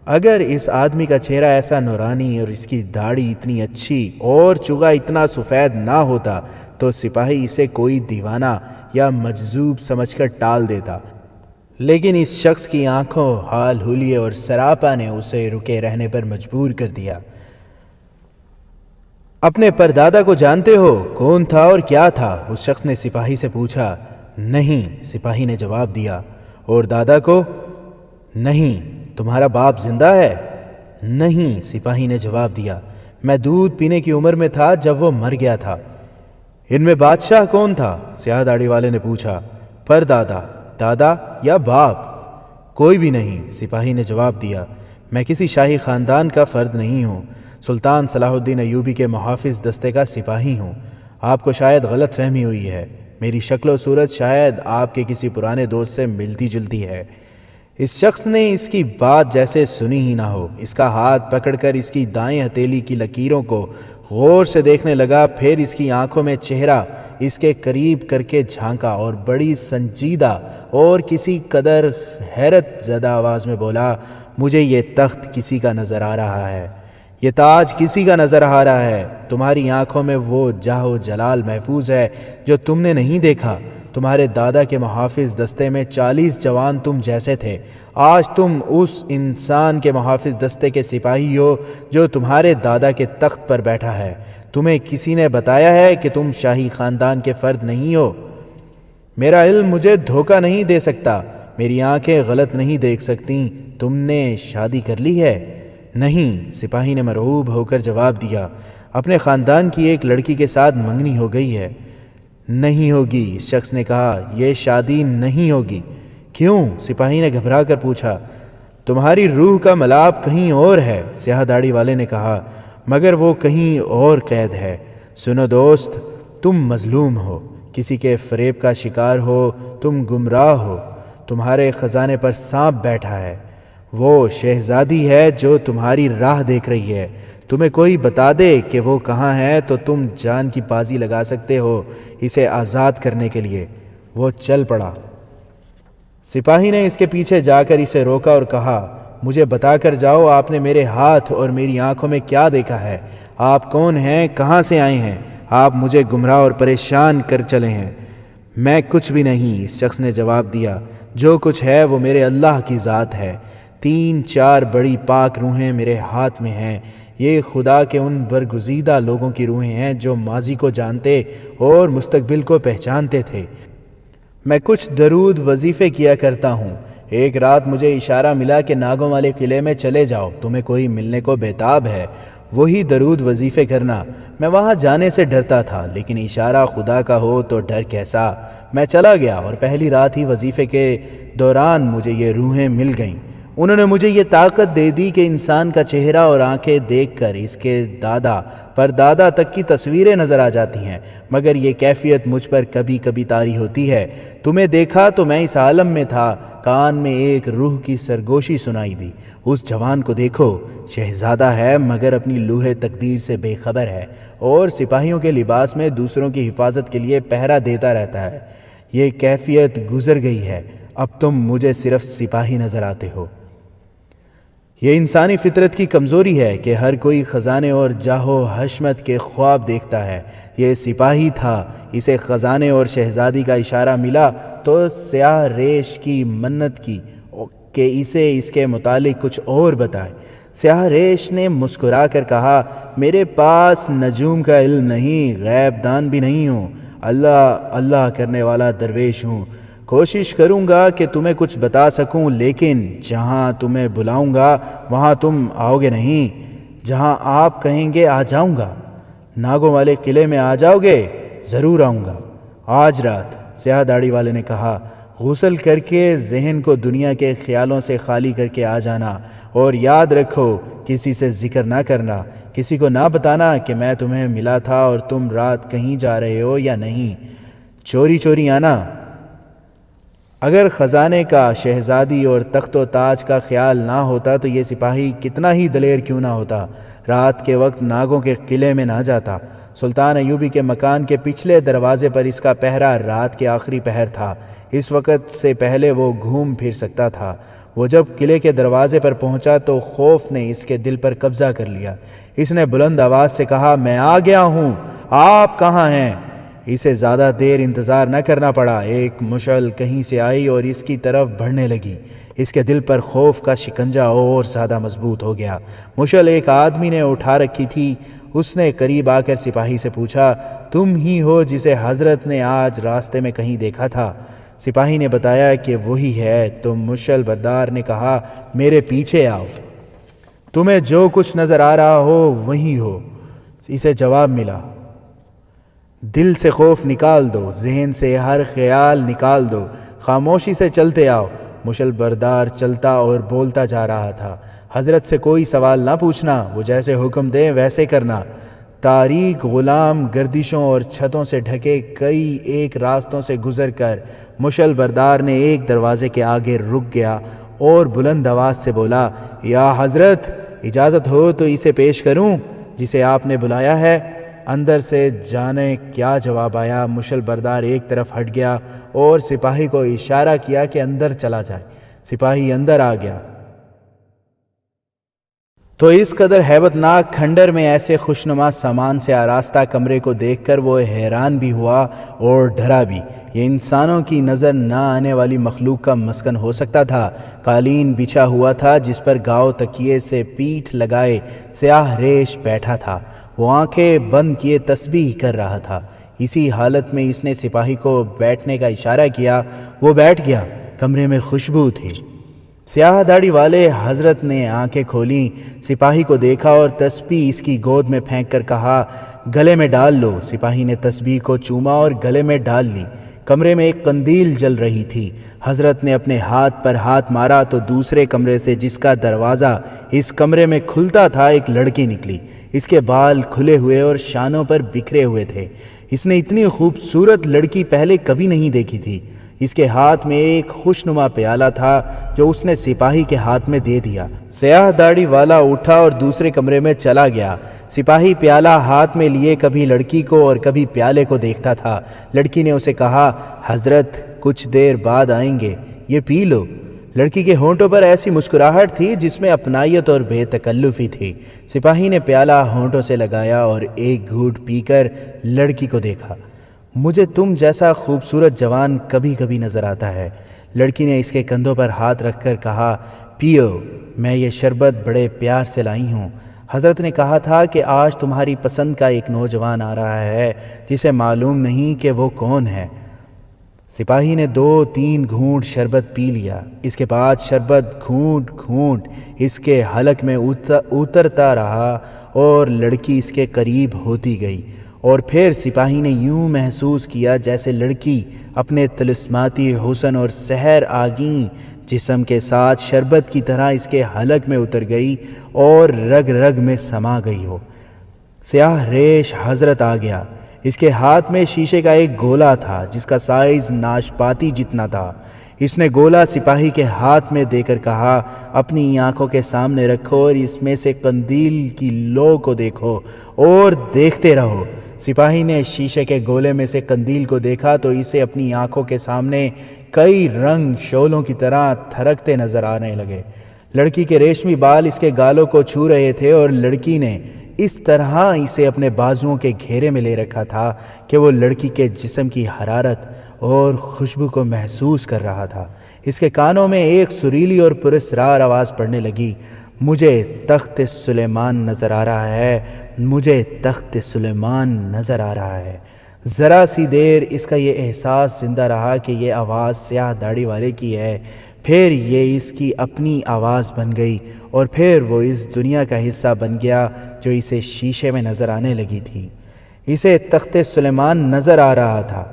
اگر اس آدمی کا چہرہ ایسا نورانی اور اس کی داڑھی اتنی اچھی اور چغا اتنا سفید نہ ہوتا تو سپاہی اسے کوئی دیوانہ یا مجذوب سمجھ کر ٹال دیتا، لیکن اس شخص کی آنکھوں، حال حلیے اور سراپا نے اسے رکے رہنے پر مجبور کر دیا۔ اپنے پردادا کو جانتے ہو؟ کون تھا اور کیا تھا؟ اس شخص نے سپاہی سے پوچھا۔ نہیں، سپاہی نے جواب دیا۔ اور دادا کو؟ نہیں۔ تمہارا باپ زندہ ہے؟ نہیں، سپاہی نے جواب دیا۔ میں دودھ پینے کی عمر میں تھا جب وہ مر گیا تھا۔ ان میں بادشاہ کون تھا؟ سیاہ داڑھی والے نے پوچھا۔ پردادا، دادا یا باپ؟ کوئی بھی نہیں، سپاہی نے جواب دیا۔ میں کسی شاہی خاندان کا فرد نہیں ہوں، سلطان صلاح الدین ایوبی کے محافظ دستے کا سپاہی ہوں۔ آپ کو شاید غلط فہمی ہوئی ہے، میری شکل و صورت شاید آپ کے کسی پرانے دوست سے ملتی جلتی ہے۔ اس شخص نے اس کی بات جیسے سنی ہی نہ ہو، اس کا ہاتھ پکڑ کر اس کی دائیں ہتھیلی کی لکیروں کو غور سے دیکھنے لگا، پھر اس کی آنکھوں میں چہرہ اس کے قریب کر کے جھانکا اور بڑی سنجیدہ اور کسی قدر حیرت زدہ آواز میں بولا، مجھے یہ تخت کسی کا نظر آ رہا ہے، یہ تاج کسی کا نظر آ رہا ہے۔ تمہاری آنکھوں میں وہ جاہ و جلال محفوظ ہے جو تم نے نہیں دیکھا۔ تمہارے دادا کے محافظ دستے میں 40 جوان تم جیسے تھے، آج تم اس انسان کے محافظ دستے کے سپاہی ہو جو تمہارے دادا کے تخت پر بیٹھا ہے۔ تمہیں کسی نے بتایا ہے کہ تم شاہی خاندان کے فرد نہیں ہو؟ میرا علم مجھے دھوکہ نہیں دے سکتا، میری آنکھیں غلط نہیں دیکھ سکتی۔ تم نے شادی کر لی ہے؟ نہیں، سپاہی نے مرعوب ہو کر جواب دیا۔ اپنے خاندان کی ایک لڑکی کے ساتھ منگنی ہو گئی ہے؟ نہیں ہوگی، اس شخص نے کہا، یہ شادی نہیں ہوگی۔ کیوں؟ سپاہی نے گھبرا کر پوچھا۔ تمہاری روح کا ملاپ کہیں اور ہے، سیاہ داڑھی والے نے کہا، مگر وہ کہیں اور قید ہے۔ سنو دوست، تم مظلوم ہو، کسی کے فریب کا شکار ہو، تم گمراہ ہو، تمہارے خزانے پر سانپ بیٹھا ہے۔ وہ شہزادی ہے جو تمہاری راہ دیکھ رہی ہے، تمہیں کوئی بتا دے کہ وہ کہاں ہے تو تم جان کی بازی لگا سکتے ہو اسے آزاد کرنے کے لیے۔ وہ چل پڑا۔ سپاہی نے اس کے پیچھے جا کر اسے روکا اور کہا، مجھے بتا کر جاؤ آپ نے میرے ہاتھ اور میری آنکھوں میں کیا دیکھا ہے؟ آپ کون ہیں؟ کہاں سے آئے ہیں؟ آپ مجھے گمراہ اور پریشان کر چلے ہیں۔ میں کچھ بھی نہیں، اس شخص نے جواب دیا، جو کچھ ہے وہ میرے اللہ کی ذات ہے۔ 3-4 بڑی پاک روحیں میرے ہاتھ میں ہیں، یہ خدا کے ان برگزیدہ لوگوں کی روحیں ہیں جو ماضی کو جانتے اور مستقبل کو پہچانتے تھے۔ میں کچھ درود وظیفے کیا کرتا ہوں۔ ایک رات مجھے اشارہ ملا کہ ناگوں والے قلعے میں چلے جاؤ، تمہیں کوئی ملنے کو بےتاب ہے، وہی درود وظیفے کرنا۔ میں وہاں جانے سے ڈرتا تھا، لیکن اشارہ خدا کا ہو تو ڈر کیسا۔ میں چلا گیا اور پہلی رات ہی وظیفے کے دوران مجھے یہ روحیں مل گئیں۔ انہوں نے مجھے یہ طاقت دے دی کہ انسان کا چہرہ اور آنکھیں دیکھ کر اس کے دادا پر دادا تک کی تصویریں نظر آ جاتی ہیں، مگر یہ کیفیت مجھ پر کبھی کبھی طاری ہوتی ہے۔ تمہیں دیکھا تو میں اس عالم میں تھا، کان میں ایک روح کی سرگوشی سنائی دی، اس جوان کو دیکھو، شہزادہ ہے مگر اپنی لوح تقدیر سے بے خبر ہے اور سپاہیوں کے لباس میں دوسروں کی حفاظت کے لیے پہرا دیتا رہتا ہے۔ یہ کیفیت گزر گئی ہے، اب تم مجھے صرف سپاہی نظر آتے ہو۔ یہ انسانی فطرت کی کمزوری ہے کہ ہر کوئی خزانے اور جاہ و حشمت کے خواب دیکھتا ہے۔ یہ سپاہی تھا، اسے خزانے اور شہزادی کا اشارہ ملا تو سیاہ ریش کی منت کی کہ اسے اس کے متعلق کچھ اور بتائے۔ سیاہ ریش نے مسکرا کر کہا، میرے پاس نجوم کا علم نہیں، غیب دان بھی نہیں ہوں، اللہ کرنے والا درویش ہوں۔ کوشش کروں گا کہ تمہیں کچھ بتا سکوں، لیکن جہاں تمہیں بلاؤں گا وہاں تم آؤ گے نہیں، جہاں آپ کہیں گے آ جاؤں گا۔ ناگوں والے قلعے میں آ جاؤ گے؟ ضرور آؤں گا، آج رات، سیاہ داڑھی والے نے کہا۔ غسل کر کے ذہن کو دنیا کے خیالوں سے خالی کر کے آ جانا، اور یاد رکھو کسی سے ذکر نہ کرنا، کسی کو نہ بتانا کہ میں تمہیں ملا تھا اور تم رات کہیں جا رہے ہو یا نہیں، چوری چوری آنا۔ اگر خزانے کا، شہزادی اور تخت و تاج کا خیال نہ ہوتا تو یہ سپاہی کتنا ہی دلیر کیوں نہ ہوتا، رات کے وقت ناگوں کے قلعے میں نہ جاتا۔ سلطان ایوبی کے مکان کے پچھلے دروازے پر اس کا پہرا رات کے آخری پہر تھا، اس وقت سے پہلے وہ گھوم پھر سکتا تھا۔ وہ جب قلعے کے دروازے پر پہنچا تو خوف نے اس کے دل پر قبضہ کر لیا۔ اس نے بلند آواز سے کہا، میں آ گیا ہوں، آپ کہاں ہیں؟ اسے زیادہ دیر انتظار نہ کرنا پڑا، ایک مشعل کہیں سے آئی اور اس کی طرف بڑھنے لگی۔ اس کے دل پر خوف کا شکنجہ اور زیادہ مضبوط ہو گیا۔ مشعل ایک آدمی نے اٹھا رکھی تھی۔ اس نے قریب آ کر سپاہی سے پوچھا، تم ہی ہو جسے حضرت نے آج راستے میں کہیں دیکھا تھا؟ سپاہی نے بتایا کہ وہی ہے۔ تو مشعل بردار نے کہا، میرے پیچھے آؤ، تمہیں جو کچھ نظر آ رہا ہو وہی ہو۔ اسے جواب ملا، دل سے خوف نکال دو، ذہن سے ہر خیال نکال دو، خاموشی سے چلتے آؤ۔ مشعل بردار چلتا اور بولتا جا رہا تھا، حضرت سے کوئی سوال نہ پوچھنا، وہ جیسے حکم دیں ویسے کرنا۔ تاریک غلام گردشوں اور چھتوں سے ڈھکے کئی ایک راستوں سے گزر کر مشعل بردار نے ایک دروازے کے آگے رک گیا اور بلند آواز سے بولا، یا حضرت اجازت ہو تو اسے پیش کروں جسے آپ نے بلایا ہے؟ اندر سے جانے کیا جواب آیا۔ مشعل بردار ایک طرف ہٹ گیا اور سپاہی کو اشارہ کیا کہ اندر چلا جائے۔ سپاہی اندر آ گیا تو اس قدر ہیبت ناک کھنڈر میں ایسے خوشنما سامان سے آراستہ کمرے کو دیکھ کر وہ حیران بھی ہوا اور ڈرا بھی۔ یہ انسانوں کی نظر نہ آنے والی مخلوق کا مسکن ہو سکتا تھا۔ قالین بچھا ہوا تھا جس پر گاؤ تکیے سے پیٹھ لگائے سیاہ ریش بیٹھا تھا، وہ آنکھیں بند کیے تسبیح کر رہا تھا۔ اسی حالت میں اس نے سپاہی کو بیٹھنے کا اشارہ کیا، وہ بیٹھ گیا۔ کمرے میں خوشبو تھی۔ سیاہ داڑھی والے حضرت نے آنکھیں کھولیں، سپاہی کو دیکھا اور تسبیح اس کی گود میں پھینک کر کہا، گلے میں ڈال لو۔ سپاہی نے تسبیح کو چوما اور گلے میں ڈال لی۔ کمرے میں ایک قندیل جل رہی تھی۔ حضرت نے اپنے ہاتھ پر ہاتھ مارا تو دوسرے کمرے سے، جس کا دروازہ اس کمرے میں کھلتا تھا، ایک لڑکی نکلی۔ اس کے بال کھلے ہوئے اور شانوں پر بکھرے ہوئے تھے۔ اس نے اتنی خوبصورت لڑکی پہلے کبھی نہیں دیکھی تھی۔ اس کے ہاتھ میں ایک خوشنما پیالہ تھا جو اس نے سپاہی کے ہاتھ میں دے دیا۔ سیاہ داڑھی والا اٹھا اور دوسرے کمرے میں چلا گیا۔ سپاہی پیالہ ہاتھ میں لیے کبھی لڑکی کو اور کبھی پیالے کو دیکھتا تھا۔ لڑکی نے اسے کہا، حضرت کچھ دیر بعد آئیں گے، یہ پی لو۔ لڑکی کے ہونٹوں پر ایسی مسکراہٹ تھی جس میں اپنائیت اور بے تکلفی تھی۔ سپاہی نے پیالہ ہونٹوں سے لگایا اور ایک گھونٹ پی کر لڑکی کو دیکھا۔ مجھے تم جیسا خوبصورت جوان کبھی کبھی نظر آتا ہے۔ لڑکی نے اس کے کندھوں پر ہاتھ رکھ کر کہا، پیو، میں یہ شربت بڑے پیار سے لائی ہوں۔ حضرت نے کہا تھا کہ آج تمہاری پسند کا ایک نوجوان آ رہا ہے جسے معلوم نہیں کہ وہ کون ہے۔ سپاہی نے 2-3 گھونٹ شربت پی لیا۔ اس کے بعد شربت گھونٹ گھونٹ اس کے حلق میں اترتا رہا اور لڑکی اس کے قریب ہوتی گئی، اور پھر سپاہی نے یوں محسوس کیا جیسے لڑکی اپنے طلسماتی حسن اور سحر آگیں جسم کے ساتھ شربت کی طرح اس کے حلق میں اتر گئی اور رگ رگ میں سما گئی ہو۔ سیاہ ریش حضرت آ گیا۔ اس کے ہاتھ میں شیشے کا ایک گولا تھا جس کا سائز ناشپاتی جتنا تھا۔ اس نے گولا سپاہی کے ہاتھ میں دے کر کہا، اپنی آنکھوں کے سامنے رکھو اور اس میں سے قندیل کی لو کو دیکھو اور دیکھتے رہو۔ سپاہی نے شیشے کے گولے میں سے قندیل کو دیکھا تو اسے اپنی آنکھوں کے سامنے کئی رنگ شعلوں کی طرح تھرکتے نظر آنے لگے۔ لڑکی کے ریشمی بال اس کے گالوں کو چھو رہے تھے اور لڑکی نے اس طرح اسے اپنے بازوؤں کے گھیرے میں لے رکھا تھا کہ وہ لڑکی کے جسم کی حرارت اور خوشبو کو محسوس کر رہا تھا۔ اس کے کانوں میں ایک سریلی اور پراسرار آواز پڑنے لگی، مجھے تخت سلیمان نظر آ رہا ہے، مجھے تخت سلیمان نظر آ رہا ہے۔ ذرا سی دیر اس کا یہ احساس زندہ رہا کہ یہ آواز سیاہ داڑھی والے کی ہے، پھر یہ اس کی اپنی آواز بن گئی اور پھر وہ اس دنیا کا حصہ بن گیا جو اسے شیشے میں نظر آنے لگی تھی۔ اسے تخت سلیمان نظر آ رہا تھا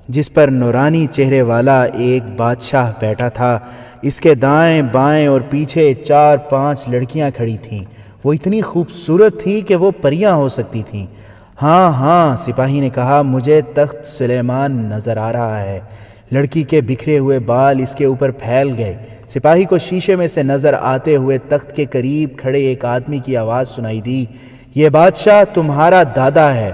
جس پر نورانی چہرے والا ایک بادشاہ بیٹھا تھا۔ اس کے دائیں بائیں اور پیچھے 4-5 لڑکیاں کھڑی تھیں۔ وہ اتنی خوبصورت تھی کہ وہ پریاں ہو سکتی تھیں۔ ہاں ہاں، سپاہی نے کہا، مجھے تخت سلیمان نظر آ رہا ہے۔ لڑکی کے بکھرے ہوئے بال اس کے اوپر پھیل گئے۔ سپاہی کو شیشے میں سے نظر آتے ہوئے تخت کے قریب کھڑے ایک آدمی کی آواز سنائی دی، یہ بادشاہ تمہارا دادا ہے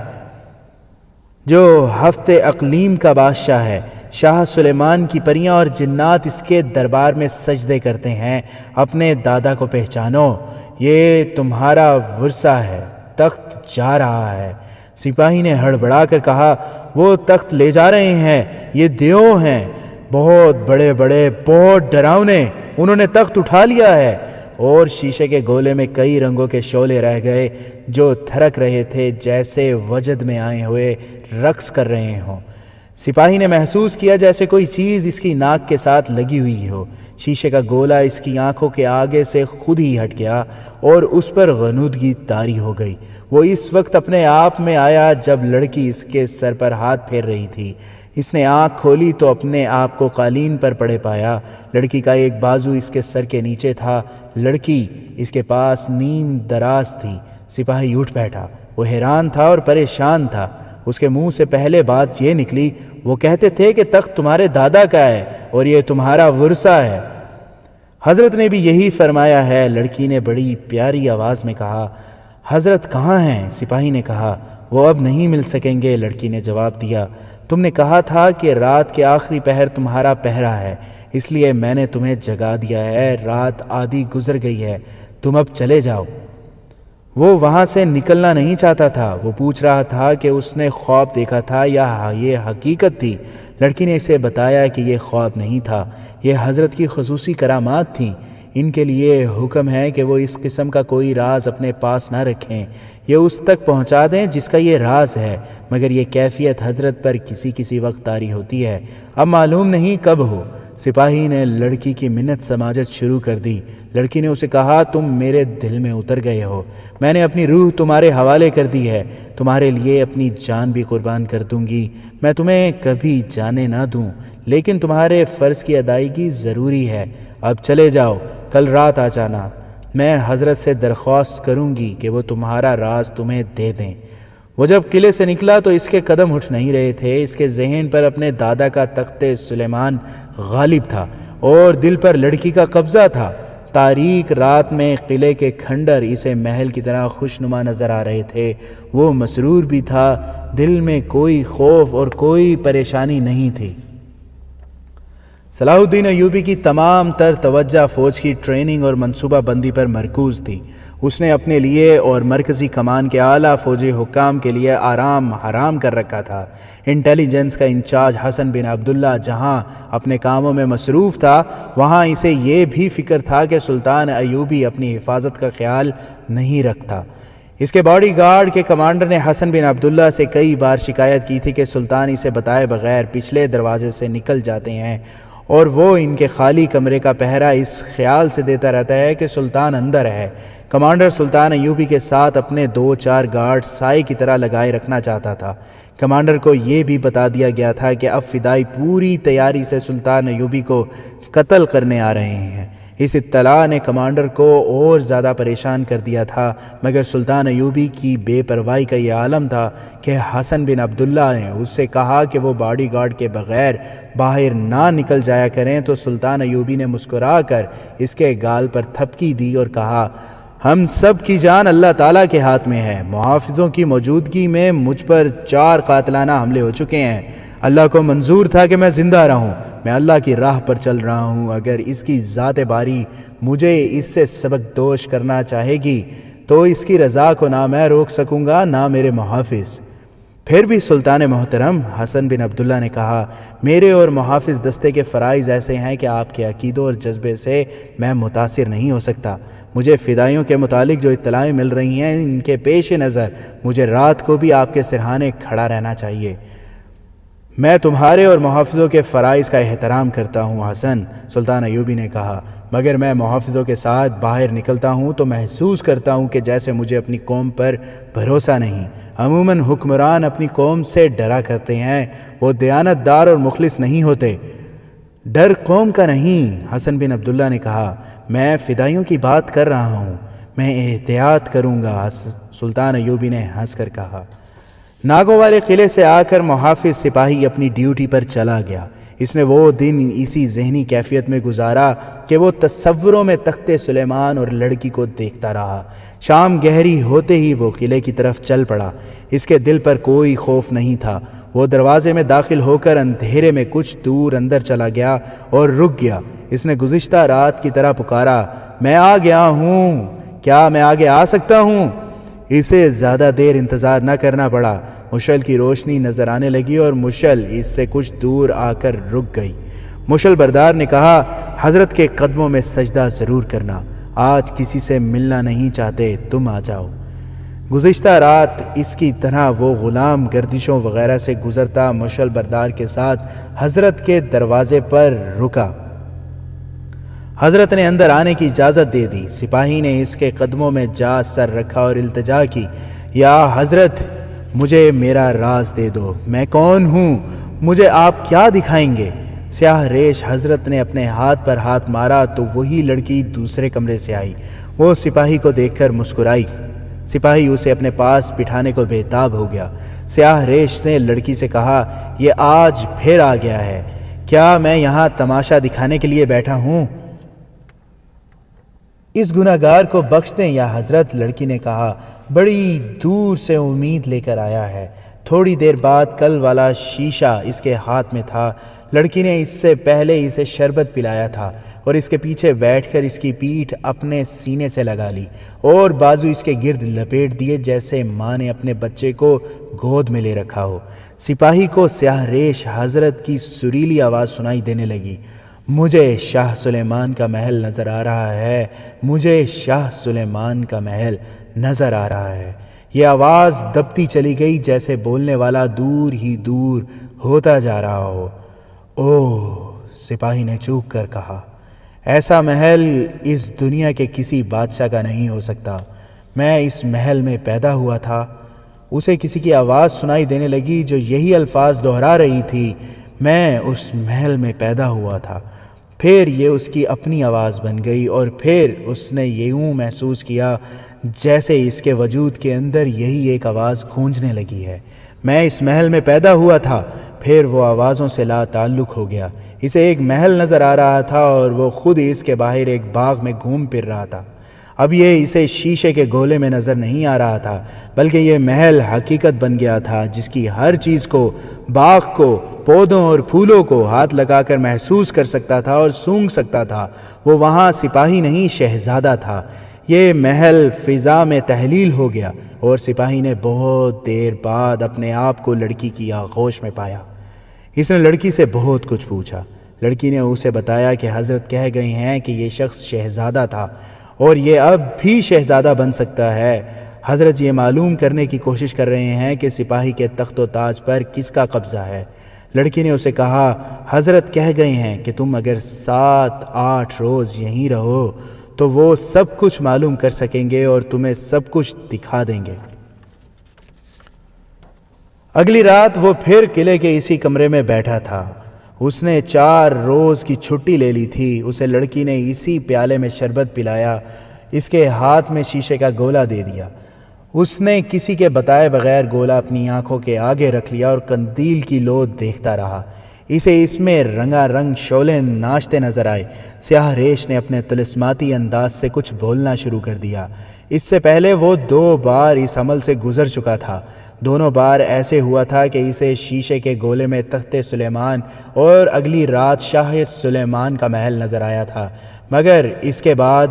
جو ہفت اقلیم کا بادشاہ ہے۔ شاہ سلیمان کی پریاں اور جنات اس کے دربار میں سجدے کرتے ہیں۔ اپنے دادا کو پہچانو، یہ تمہارا ورثہ ہے، تخت جا رہا ہے۔ سپاہی نے ہڑبڑا کر کہا، وہ تخت لے جا رہے ہیں، یہ دیو ہیں، بہت بڑے بڑے، بہت ڈراؤنے، انہوں نے تخت اٹھا لیا ہے۔ اور شیشے کے گولے میں کئی رنگوں کے شعلے رہ گئے جو تھرک رہے تھے جیسے وجد میں آئے ہوئے رقص کر رہے ہوں۔ سپاہی نے محسوس کیا جیسے کوئی چیز اس کی ناک کے ساتھ لگی ہوئی ہو۔ شیشے کا گولا اس کی آنکھوں کے آگے سے خود ہی ہٹ گیا اور اس پر غنودگی طاری ہو گئی۔ وہ اس وقت اپنے آپ میں آیا جب لڑکی اس کے سر پر ہاتھ پھیر رہی تھی۔ اس نے آنکھ کھولی تو اپنے آپ کو قالین پر پڑے پایا۔ لڑکی کا ایک بازو اس کے سر کے نیچے تھا۔ لڑکی اس کے پاس نیم دراز تھی۔ سپاہی اٹھ بیٹھا۔ وہ حیران تھا اور پریشان تھا۔ اس کے منہ سے پہلے بات یہ نکلی، وہ کہتے تھے کہ تخت تمہارے دادا کا ہے اور یہ تمہارا ورثہ ہے۔ حضرت نے بھی یہی فرمایا ہے۔ لڑکی نے بڑی پیاری آواز میں کہا، حضرت کہاں ہیں؟ سپاہی نے کہا، وہ اب نہیں مل سکیں گے۔ لڑکی نے جواب دیا، تم نے کہا تھا کہ رات کے آخری پہر تمہارا پہرا ہے، اس لیے میں نے تمہیں جگا دیا ہے۔ رات آدھی گزر گئی ہے، تم اب چلے جاؤ۔ وہ وہاں سے نکلنا نہیں چاہتا تھا۔ وہ پوچھ رہا تھا کہ اس نے خواب دیکھا تھا یا یہ حقیقت تھی۔ لڑکی نے اسے بتایا کہ یہ خواب نہیں تھا، یہ حضرت کی خصوصی کرامات تھیں۔ ان کے لیے حکم ہے کہ وہ اس قسم کا کوئی راز اپنے پاس نہ رکھیں، یہ اس تک پہنچا دیں جس کا یہ راز ہے، مگر یہ کیفیت حضرت پر کسی وقت طاری ہوتی ہے، اب معلوم نہیں کب ہو۔ سپاہی نے لڑکی کی منت سماجت شروع کر دی۔ لڑکی نے اسے کہا، تم میرے دل میں اتر گئے ہو، میں نے اپنی روح تمہارے حوالے کر دی ہے، تمہارے لیے اپنی جان بھی قربان کر دوں گی۔ میں تمہیں کبھی جانے نہ دوں، لیکن تمہارے فرض کی ادائیگی ضروری ہے۔ اب چلے جاؤ، کل رات آ جانا، میں حضرت سے درخواست کروں گی کہ وہ تمہارا راز تمہیں دے دیں۔ وہ جب قلعے سے نکلا تو اس کے قدم اٹھ نہیں رہے تھے۔ اس کے ذہن پر اپنے دادا کا تخت سلیمان غالب تھا اور دل پر لڑکی کا قبضہ تھا۔ تاریک رات میں قلعے کے کھنڈر اسے محل کی طرح خوشنما نظر آ رہے تھے۔ وہ مسرور بھی تھا، دل میں کوئی خوف اور کوئی پریشانی نہیں تھی۔ صلاح الدین ایوبی کی تمام تر توجہ فوج کی ٹریننگ اور منصوبہ بندی پر مرکوز تھی۔ اس نے اپنے لیے اور مرکزی کمان کے اعلیٰ فوجی حکام کے لیے آرام حرام کر رکھا تھا۔ انٹیلیجنس کا انچارج حسن بن عبداللہ جہاں اپنے کاموں میں مصروف تھا، وہاں اسے یہ بھی فکر تھا کہ سلطان ایوبی اپنی حفاظت کا خیال نہیں رکھتا۔ اس کے باڈی گارڈ کے کمانڈر نے حسن بن عبداللہ سے کئی بار شکایت کی تھی کہ سلطان اسے بتائے بغیر پچھلے دروازے سے نکل جاتے ہیں اور وہ ان کے خالی کمرے کا پہرا اس خیال سے دیتا رہتا ہے کہ سلطان اندر ہے۔ کمانڈر سلطان ایوبی کے ساتھ اپنے 2-4 گارڈ سائے کی طرح لگائے رکھنا چاہتا تھا۔ کمانڈر کو یہ بھی بتا دیا گیا تھا کہ اب فدائی پوری تیاری سے سلطان ایوبی کو قتل کرنے آ رہے ہیں۔ اس اطلاع نے کمانڈر کو اور زیادہ پریشان کر دیا تھا، مگر سلطان ایوبی کی بے پرواہی کا یہ عالم تھا کہ حسن بن عبداللہ نے اس سے کہا کہ وہ باڈی گارڈ کے بغیر باہر نہ نکل جایا کریں، تو سلطان ایوبی نے مسکرا کر اس کے گال پر تھپکی دی اور کہا، ہم سب کی جان اللہ تعالیٰ کے ہاتھ میں ہے۔ محافظوں کی موجودگی میں مجھ پر 4 قاتلانہ حملے ہو چکے ہیں۔ اللہ کو منظور تھا کہ میں زندہ رہوں۔ میں اللہ کی راہ پر چل رہا ہوں۔ اگر اس کی ذات باری مجھے اس سے سبق دوش کرنا چاہے گی تو اس کی رضا کو نہ میں روک سکوں گا نہ میرے محافظ۔ پھر بھی سلطان محترم، حسن بن عبداللہ نے کہا، میرے اور محافظ دستے کے فرائض ایسے ہیں کہ آپ کے عقیدوں اور جذبے سے میں متاثر نہیں ہو سکتا۔ مجھے فدائیوں کے متعلق جو اطلاعیں مل رہی ہیں، ان کے پیش نظر مجھے رات کو بھی آپ کے سرہانے کھڑا رہنا چاہیے۔ میں تمہارے اور محافظوں کے فرائض کا احترام کرتا ہوں حسن، سلطان ایوبی نے کہا، مگر میں محافظوں کے ساتھ باہر نکلتا ہوں تو محسوس کرتا ہوں کہ جیسے مجھے اپنی قوم پر بھروسہ نہیں۔ عموماً حکمران اپنی قوم سے ڈرا کرتے ہیں، وہ دیانت دار اور مخلص نہیں ہوتے۔ ڈر قوم کا نہیں، حسن بن عبداللہ نے کہا، میں فدائیوں کی بات کر رہا ہوں، میں احتیاط کروں گا، سلطان ایوبی نے ہنس کر کہا۔ ناگوں والے قلعے سے آ کر محافظ سپاہی اپنی ڈیوٹی پر چلا گیا۔ اس نے وہ دن اسی ذہنی کیفیت میں گزارا کہ وہ تصوروں میں تخت سلیمان اور لڑکی کو دیکھتا رہا۔ شام گہری ہوتے ہی وہ قلعے کی طرف چل پڑا۔ اس کے دل پر کوئی خوف نہیں تھا۔ وہ دروازے میں داخل ہو کر اندھیرے میں کچھ دور اندر چلا گیا اور رک گیا۔ اس نے گزشتہ رات کی طرح پکارا، میں آ گیا ہوں، کیا میں آگے آ سکتا ہوں؟ اسے زیادہ دیر انتظار نہ کرنا پڑا۔ مشعل کی روشنی نظر آنے لگی اور مشعل اس سے کچھ دور آ کر رک گئی۔ مشعل بردار نے کہا، حضرت کے قدموں میں سجدہ ضرور کرنا، آج کسی سے ملنا نہیں چاہتے، تم آ جاؤ۔ گزشتہ رات اس کی طرح وہ غلام گردشوں وغیرہ سے گزرتا مشعل بردار کے ساتھ حضرت کے دروازے پر رکا۔ حضرت نے اندر آنے کی اجازت دے دی۔ سپاہی نے اس کے قدموں میں جا سر رکھا اور التجا کی، یا حضرت، مجھے میرا راز دے دو، میں کون ہوں، مجھے آپ کیا دکھائیں گے؟ سیاہ ریش حضرت نے اپنے ہاتھ پر ہاتھ مارا تو وہی لڑکی دوسرے کمرے سے آئی۔ وہ سپاہی کو دیکھ کر مسکرائی۔ سپاہی اسے اپنے پاس بٹھانے کو بےتاب ہو گیا۔ سیاہ ریش نے لڑکی سے کہا، یہ آج پھر آ گیا ہے، کیا میں یہاں تماشا دکھانے کے لیے بیٹھا ہوں؟ اس گناہ گار کو بخش دیں یا حضرت، لڑکی نے کہا، بڑی دور سے امید لے کر آیا ہے۔ تھوڑی دیر بعد کل والا شیشہ اس کے ہاتھ میں تھا۔ لڑکی نے اس سے پہلے اسے شربت پلایا تھا اور اس کے پیچھے بیٹھ کر اس کی پیٹھ اپنے سینے سے لگا لی اور بازو اس کے گرد لپیٹ دیے جیسے ماں نے اپنے بچے کو گود میں لے رکھا ہو۔ سپاہی کو سیاہ ریش حضرت کی سریلی آواز سنائی دینے لگی، مجھے شاہ سلیمان کا محل نظر آ رہا ہے، مجھے شاہ سلیمان کا محل نظر آ رہا ہے۔ یہ آواز دبتی چلی گئی جیسے بولنے والا دور ہی دور ہوتا جا رہا ہو۔ اوہ، سپاہی نے چوک کر کہا، ایسا محل اس دنیا کے کسی بادشاہ کا نہیں ہو سکتا۔ میں اس محل میں پیدا ہوا تھا۔ اسے کسی کی آواز سنائی دینے لگی جو یہی الفاظ دہرا رہی تھی، میں اس محل میں پیدا ہوا تھا۔ پھر یہ اس کی اپنی آواز بن گئی اور پھر اس نے یوں محسوس کیا جیسے اس کے وجود کے اندر یہی ایک آواز گونجنے لگی ہے، میں اس محل میں پیدا ہوا تھا۔ پھر وہ آوازوں سے لا تعلق ہو گیا۔ اسے ایک محل نظر آ رہا تھا اور وہ خود اس کے باہر ایک باغ میں گھوم پھر رہا تھا۔ اب یہ اسے شیشے کے گولے میں نظر نہیں آ رہا تھا، بلکہ یہ محل حقیقت بن گیا تھا جس کی ہر چیز کو، باغ کو، پودوں اور پھولوں کو ہاتھ لگا کر محسوس کر سکتا تھا اور سونگھ سکتا تھا۔ وہ وہاں سپاہی نہیں شہزادہ تھا۔ یہ محل فضا میں تحلیل ہو گیا اور سپاہی نے بہت دیر بعد اپنے آپ کو لڑکی کی آغوش میں پایا۔ اس نے لڑکی سے بہت کچھ پوچھا۔ لڑکی نے اسے بتایا کہ حضرت کہہ گئے ہیں کہ یہ شخص شہزادہ تھا اور یہ اب بھی شہزادہ بن سکتا ہے۔ حضرت یہ معلوم کرنے کی کوشش کر رہے ہیں کہ سپاہی کے تخت و تاج پر کس کا قبضہ ہے۔ لڑکی نے اسے کہا، حضرت کہہ گئے ہیں کہ تم اگر 7-8 روز یہیں رہو تو وہ سب کچھ معلوم کر سکیں گے اور تمہیں سب کچھ دکھا دیں گے۔ اگلی رات وہ پھر قلعے کے اسی کمرے میں بیٹھا تھا۔ اس نے 4 روز کی چھٹی لے لی تھی۔ اسے لڑکی نے اسی پیالے میں شربت پلایا، اس کے ہاتھ میں شیشے کا گولا دے دیا۔ اس نے کسی کے بتائے بغیر گولا اپنی آنکھوں کے آگے رکھ لیا اور قندیل کی لو دیکھتا رہا۔ اسے اس میں رنگا رنگ شعلے ناچتے نظر آئے۔ سیاہ ریش نے اپنے طلسماتی انداز سے کچھ بولنا شروع کر دیا۔ اس سے پہلے وہ 2 بار اس عمل سے گزر چکا تھا۔ دونوں بار ایسے ہوا تھا کہ اسے شیشے کے گولے میں تخت سلیمان اور اگلی رات شاہ سلیمان کا محل نظر آیا تھا، مگر اس کے بعد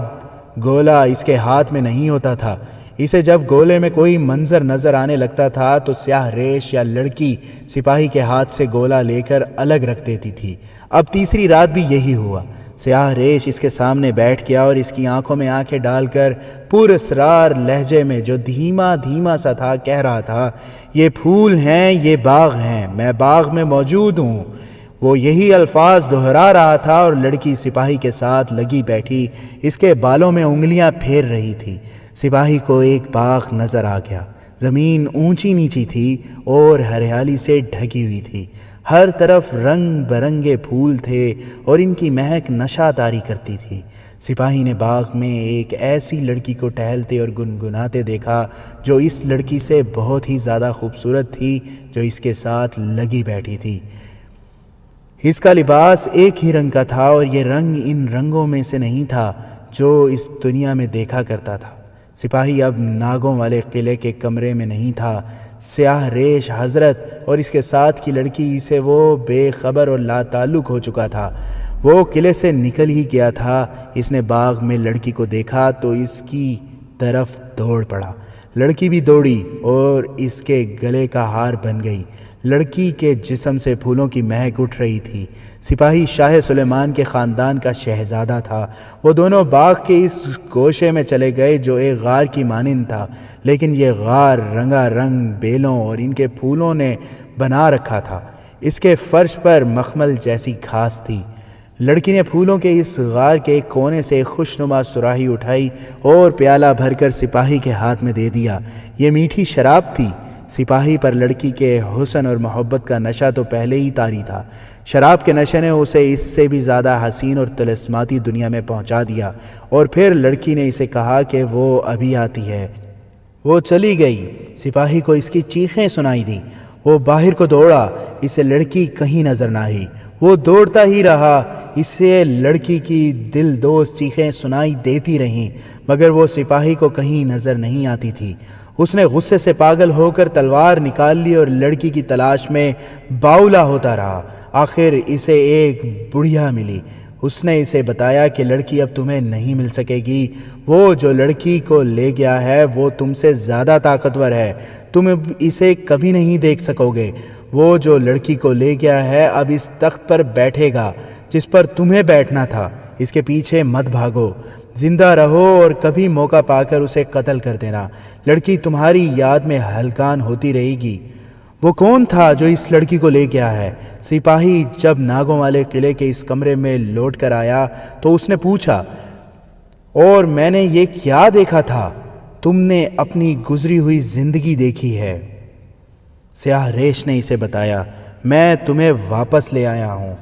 گولا اس کے ہاتھ میں نہیں ہوتا تھا۔ اسے جب گولے میں کوئی منظر نظر آنے لگتا تھا تو سیاہ ریش یا لڑکی سپاہی کے ہاتھ سے گولا لے کر الگ رکھ دیتی تھی۔ اب تیسری رات بھی یہی ہوا۔ سیاہ ریش اس کے سامنے بیٹھ گیا اور اس کی آنکھوں میں آنکھیں ڈال کر پر اسرار لہجے میں جو دھیما دھیما سا تھا کہہ رہا تھا، یہ پھول ہیں، یہ باغ ہیں، میں باغ میں موجود ہوں۔ وہ یہی الفاظ دہرا رہا تھا اور لڑکی سپاہی کے ساتھ لگی بیٹھی اس کے بالوں میں انگلیاں پھیر رہی تھی۔ سپاہی کو ایک باغ نظر آ گیا۔ زمین اونچی نیچی تھی اور ہریالی سے ڈھکی ہوئی تھی۔ ہر طرف رنگ برنگے پھول تھے اور ان کی مہک نشہ طاری کرتی تھی۔ سپاہی نے باغ میں ایک ایسی لڑکی کو ٹہلتے اور گنگناتے دیکھا جو اس لڑکی سے بہت ہی زیادہ خوبصورت تھی جو اس کے ساتھ لگی بیٹھی تھی۔ اس کا لباس ایک ہی رنگ کا تھا اور یہ رنگ ان رنگوں میں سے نہیں تھا جو اس دنیا میں دیکھا کرتا تھا۔ سپاہی اب ناگوں والے قلعے کے کمرے میں نہیں تھا۔ سیاہ ریش حضرت اور اس کے ساتھ کی لڑکی سے وہ بے خبر اور لا تعلق ہو چکا تھا۔ وہ قلعے سے نکل ہی گیا تھا۔ اس نے باغ میں لڑکی کو دیکھا تو اس کی طرف دوڑ پڑا۔ لڑکی بھی دوڑی اور اس کے گلے کا ہار بن گئی۔ لڑکی کے جسم سے پھولوں کی مہک اٹھ رہی تھی۔ سپاہی شاہ سلیمان کے خاندان کا شہزادہ تھا۔ وہ دونوں باغ کے اس گوشے میں چلے گئے جو ایک غار کی مانند تھا، لیکن یہ غار رنگا رنگ بیلوں اور ان کے پھولوں نے بنا رکھا تھا۔ اس کے فرش پر مخمل جیسی گھاس تھی۔ لڑکی نے پھولوں کے اس غار کے ایک کونے سے ایک خوشنما سراہی اٹھائی اور پیالہ بھر کر سپاہی کے ہاتھ میں دے دیا۔ یہ میٹھی شراب تھی۔ سپاہی پر لڑکی کے حسن اور محبت کا نشہ تو پہلے ہی طاری تھا۔ شراب کے نشے نے اسے اس سے بھی زیادہ حسین اور طلسماتی دنیا میں پہنچا دیا۔ اور پھر لڑکی نے اسے کہا کہ وہ ابھی آتی ہے۔ وہ چلی گئی۔ سپاہی کو اس کی چیخیں سنائی دیں۔ وہ باہر کو دوڑا، اسے لڑکی کہیں نظر نہ آئی۔ وہ دوڑتا ہی رہا، اسے لڑکی کی دل دوز چیخیں سنائی دیتی رہیں، مگر وہ سپاہی کو کہیں نظر نہیں آتی تھی۔ اس نے غصے سے پاگل ہو کر تلوار نکال لی اور لڑکی کی تلاش میں باولا ہوتا رہا۔ آخر اسے ایک بڑھیا ملی۔ اس نے اسے بتایا کہ لڑکی اب تمہیں نہیں مل سکے گی۔ وہ جو لڑکی کو لے گیا ہے وہ تم سے زیادہ طاقتور ہے، تم اسے کبھی نہیں دیکھ سکو گے۔ وہ جو لڑکی کو لے گیا ہے اب اس تخت پر بیٹھے گا جس پر تمہیں بیٹھنا تھا۔ اس کے پیچھے مت بھاگو، زندہ رہو اور کبھی موقع پا کر اسے قتل کر دینا۔ لڑکی تمہاری یاد میں ہلکان ہوتی رہے گی۔ وہ کون تھا جو اس لڑکی کو لے گیا ہے؟ سپاہی جب ناگوں والے قلعے کے اس کمرے میں لوٹ کر آیا تو اس نے پوچھا، اور میں نے یہ کیا دیکھا تھا؟ تم نے اپنی گزری ہوئی زندگی دیکھی ہے۔ سیاہ ریش نے اسے بتایا، میں تمہیں واپس لے آیا ہوں۔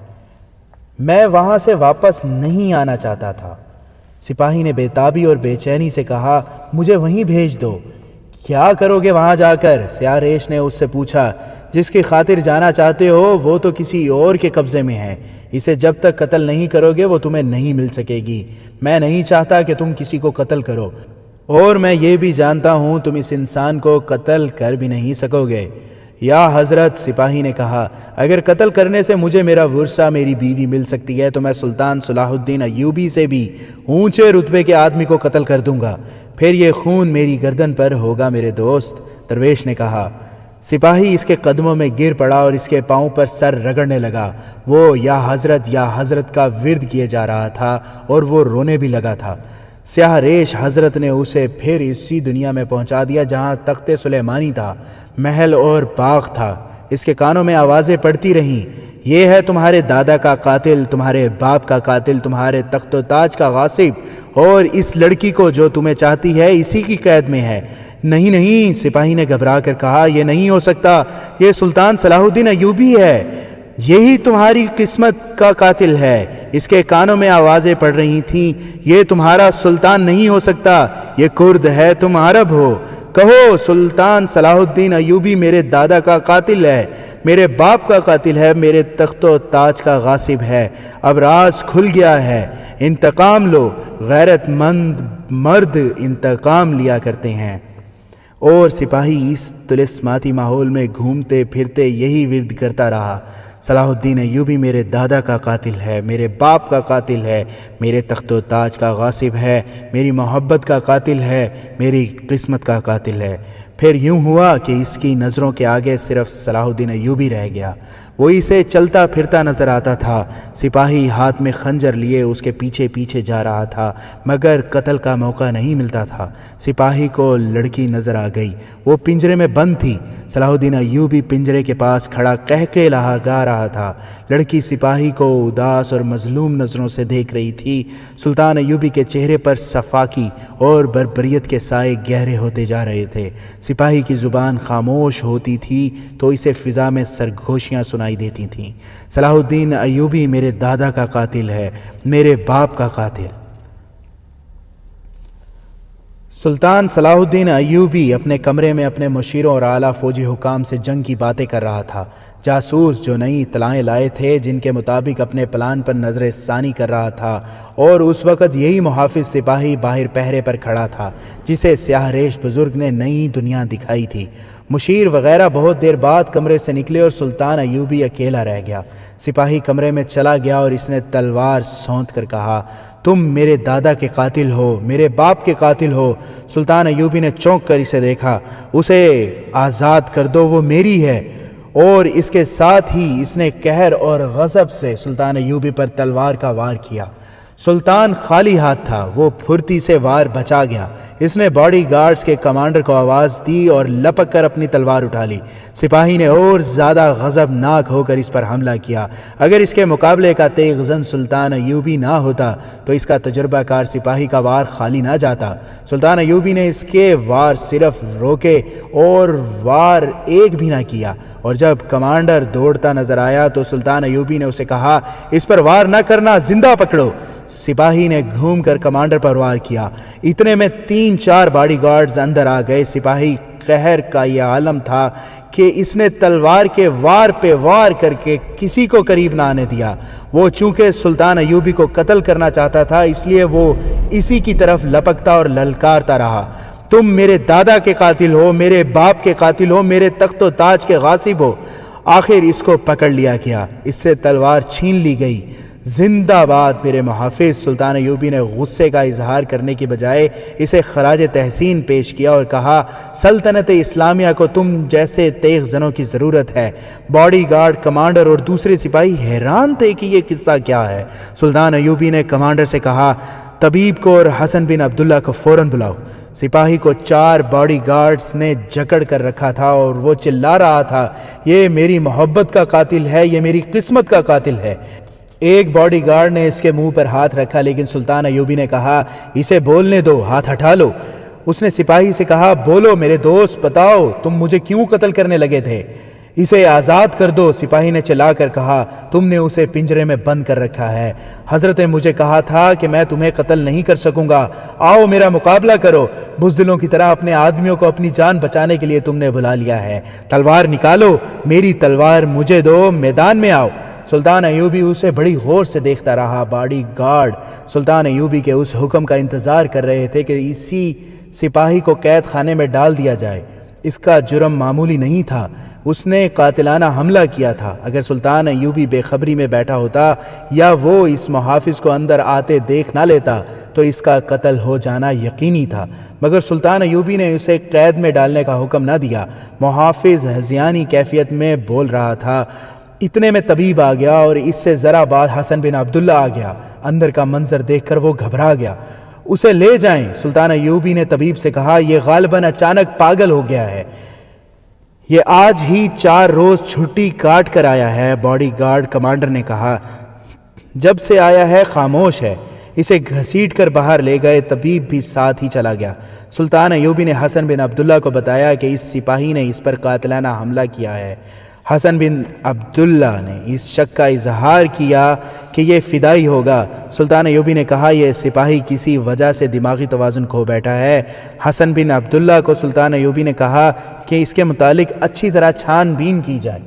میں وہاں سے واپس نہیں آنا چاہتا تھا۔ سپاہی نے بے تابی اور بے چینی سے کہا، مجھے وہیں بھیج دو۔ کیا کرو گے وہاں جا کر؟ سیاہ ریش نے اس سے پوچھا۔ جس کی خاطر جانا چاہتے ہو وہ تو کسی اور کے قبضے میں ہے، اسے جب تک قتل نہیں کرو گے وہ تمہیں نہیں مل سکے گی۔ میں نہیں چاہتا کہ تم کسی کو قتل کرو، اور میں یہ بھی جانتا ہوں تم اس انسان کو قتل کر بھی نہیں سکو گے۔ یا حضرت، سپاہی نے کہا، اگر قتل کرنے سے مجھے میرا ورثہ میری بیوی مل سکتی ہے تو میں سلطان صلاح الدین ایوبی سے بھی اونچے رتبے کے آدمی کو قتل کر دوں گا، پھر یہ خون میری گردن پر ہوگا میرے دوست۔ درویش نے کہا۔ سپاہی اس کے قدموں میں گر پڑا اور اس کے پاؤں پر سر رگڑنے لگا۔ وہ یا حضرت کا ورد کیے جا رہا تھا اور وہ رونے بھی لگا تھا۔ سیاہ ریش حضرت نے اسے پھر اسی دنیا میں پہنچا دیا جہاں تخت سلیمانی تھا، محل اور باغ تھا۔ اس کے کانوں میں آوازیں پڑتی رہیں، یہ ہے تمہارے دادا کا قاتل، تمہارے باپ کا قاتل، تمہارے تخت و تاج کا غاصب، اور اس لڑکی کو جو تمہیں چاہتی ہے اسی کی قید میں ہے۔ نہیں نہیں، سپاہی نے گھبرا کر کہا، یہ نہیں ہو سکتا، یہ سلطان صلاح الدین ایوبی ہے، یہی تمہاری قسمت کا قاتل ہے۔ اس کے کانوں میں آوازیں پڑ رہی تھیں، یہ تمہارا سلطان نہیں ہو سکتا، یہ کرد ہے، تم عرب ہو۔ کہو سلطان صلاح الدین ایوبی میرے دادا کا قاتل ہے، میرے باپ کا قاتل ہے، میرے تخت و تاج کا غاصب ہے۔ اب راز کھل گیا ہے، انتقام لو، غیرت مند مرد انتقام لیا کرتے ہیں۔ اور سپاہی اس طلسماتی ماحول میں گھومتے پھرتے یہی ورد کرتا رہا، صلاح الدین ایوبی میرے دادا کا قاتل ہے، میرے باپ کا قاتل ہے، میرے تخت و تاج کا غاصب ہے، میری محبت کا قاتل ہے، میری قسمت کا قاتل ہے۔ پھر یوں ہوا کہ اس کی نظروں کے آگے صرف صلاح الدین ایوبی رہ گیا۔ وہ اسے چلتا پھرتا نظر آتا تھا، سپاہی ہاتھ میں خنجر لیے اس کے پیچھے پیچھے جا رہا تھا، مگر قتل کا موقع نہیں ملتا تھا۔ سپاہی کو لڑکی نظر آ گئی، وہ پنجرے میں بند تھی۔ صلاح الدین ایوبی پنجرے کے پاس کھڑا قہقہ گا رہا تھا۔ لڑکی سپاہی کو اداس اور مظلوم نظروں سے دیکھ رہی تھی۔ سلطان ایوبی کے چہرے پر صفاقی اور بربریت کے سائے گہرے ہوتے جا رہے تھے۔ سپاہی کی زبان خاموش ہوتی تھی تو اسے فضا میں سرگوشیاں سنائی دیتی تھیں۔ صلاح الدین ایوبی میرے دادا کا قاتل ہے، میرے باپ کا قاتل۔ سلطان صلاح الدین ایوبی اپنے کمرے میں اپنے مشیروں اور اعلیٰ فوجی حکام سے جنگ کی باتیں کر رہا تھا۔ جاسوس جو نئی اطلاعیں لائے تھے جن کے مطابق اپنے پلان پر نظر ثانی کر رہا تھا، اور اس وقت یہی محافظ سپاہی باہر پہرے پر کھڑا تھا جسے سیاہ ریش بزرگ نے نئی دنیا دکھائی تھی۔ مشیر وغیرہ بہت دیر بعد کمرے سے نکلے اور سلطان ایوبی اکیلا رہ گیا۔ سپاہی کمرے میں چلا گیا اور اس نے تلوار سونت کر کہا، تم میرے دادا کے قاتل ہو، میرے باپ کے قاتل ہو۔ سلطان ایوبی نے چونک کر اسے دیکھا۔ اسے آزاد کر دو، وہ میری ہے۔ اور اس کے ساتھ ہی اس نے قہر اور غضب سے سلطان ایوبی پر تلوار کا وار کیا۔ سلطان خالی ہاتھ تھا، وہ پھرتی سے وار بچا گیا۔ اس نے باڈی گارڈز کے کمانڈر کو آواز دی اور لپک کر اپنی تلوار اٹھا لی۔ سپاہی نے اور زیادہ غضبناک ہو کر اس پر حملہ کیا۔ اگر اس کے مقابلے کا تیغ زن سلطان ایوبی نہ ہوتا تو اس کا تجربہ کار سپاہی کا وار خالی نہ جاتا۔ سلطان ایوبی نے اس کے وار صرف روکے اور وار ایک بھی نہ کیا، اور جب کمانڈر دوڑتا نظر آیا تو سلطان ایوبی نے اسے کہا، اس پر وار نہ کرنا، زندہ پکڑو۔ سپاہی نے گھوم کر کمانڈر پر وار کیا۔ اتنے میں 3-4 باڈی گارڈز اندر آ گئے۔ سپاہی قہر کا یہ عالم تھا کہ اس نے تلوار کے وار پہ وار کر کے کسی کو قریب نہ آنے دیا۔ وہ چونکہ سلطان ایوبی کو قتل کرنا چاہتا تھا اس لیے وہ اسی کی طرف لپکتا اور للکارتا رہا، تم میرے دادا کے قاتل ہو، میرے باپ کے قاتل ہو، میرے تخت و تاج کے غاصب ہو۔ آخر اس کو پکڑ لیا گیا، اس سے تلوار چھین لی گئی۔ زندہ باد میرے محافظ۔ سلطان ایوبی نے غصے کا اظہار کرنے کی بجائے اسے خراج تحسین پیش کیا اور کہا، سلطنت اسلامیہ کو تم جیسے تیغ زنوں کی ضرورت ہے۔ باڈی گارڈ، کمانڈر اور دوسرے سپاہی حیران تھے کہ یہ قصہ کیا ہے۔ سلطان ایوبی نے کمانڈر سے کہا، طبیب کو اور حسن بن عبداللہ کو فوراً بلاؤ۔ سپاہی کو 4 باڈی گارڈز نے جکڑ کر رکھا تھا اور وہ چلا رہا تھا، یہ میری محبت کا قاتل ہے، یہ میری قسمت کا قاتل ہے۔ ایک باڈی گارڈ نے اس کے منہ پر ہاتھ رکھا لیکن سلطان ایوبی نے کہا، اسے بولنے دو، ہاتھ ہٹا لو۔ اس نے سپاہی سے کہا، بولو میرے دوست، بتاؤ تم مجھے کیوں قتل کرنے لگے تھے؟ اسے آزاد کر دو، سپاہی نے چلا کر کہا، تم نے اسے پنجرے میں بند کر رکھا ہے، حضرت نے مجھے کہا تھا کہ میں تمہیں قتل نہیں کر سکوں گا، آؤ میرا مقابلہ کرو۔ بزدلوں کی طرح اپنے آدمیوں کو اپنی جان بچانے کے لیے تم نے بلا لیا ہے، تلوار نکالو، میری تلوار مجھے دو، میدان میں آؤ۔ سلطان ایوبی اسے بڑی غور سے دیکھتا رہا۔ باڈی گارڈ سلطان ایوبی کے اس حکم کا انتظار کر رہے تھے کہ اسی سپاہی کو قید خانے میں ڈال دیا جائے۔ اس کا جرم معمولی نہیں تھا، اس نے قاتلانہ حملہ کیا تھا۔ اگر سلطان ایوبی بے خبری میں بیٹھا ہوتا یا وہ اس محافظ کو اندر آتے دیکھ نہ لیتا تو اس کا قتل ہو جانا یقینی تھا، مگر سلطان ایوبی نے اسے قید میں ڈالنے کا حکم نہ دیا۔ محافظ ہذیانی کیفیت میں بول رہا تھا۔ اتنے میں طبیب آ گیا اور اس سے ذرا بعد حسن بن عبداللہ آ گیا۔ اندر کا منظر دیکھ کر وہ گھبرا گیا۔ اسے لے جائیں، سلطان ایوبی نے طبیب سے کہا، یہ غالباً اچانک پاگل ہو گیا ہے، یہ آج ہی 4 روز چھٹی کاٹ کر آیا ہے۔ باڈی گارڈ کمانڈر نے کہا، جب سے آیا ہے خاموش ہے۔ اسے گھسیٹ کر باہر لے گئے، طبیب بھی ساتھ ہی چلا گیا۔ سلطان ایوبی نے حسن بن عبداللہ کو بتایا کہ اس سپاہی نے اس پر قاتلانہ حملہ کیا ہے۔ حسن بن عبداللہ نے اس شک کا اظہار کیا کہ یہ فدائی ہوگا۔ سلطان ایوبی نے کہا، یہ سپاہی کسی وجہ سے دماغی توازن کھو بیٹھا ہے۔ حسن بن عبداللہ کو سلطان ایوبی نے کہا کہ اس کے متعلق اچھی طرح چھان بین کی جائے۔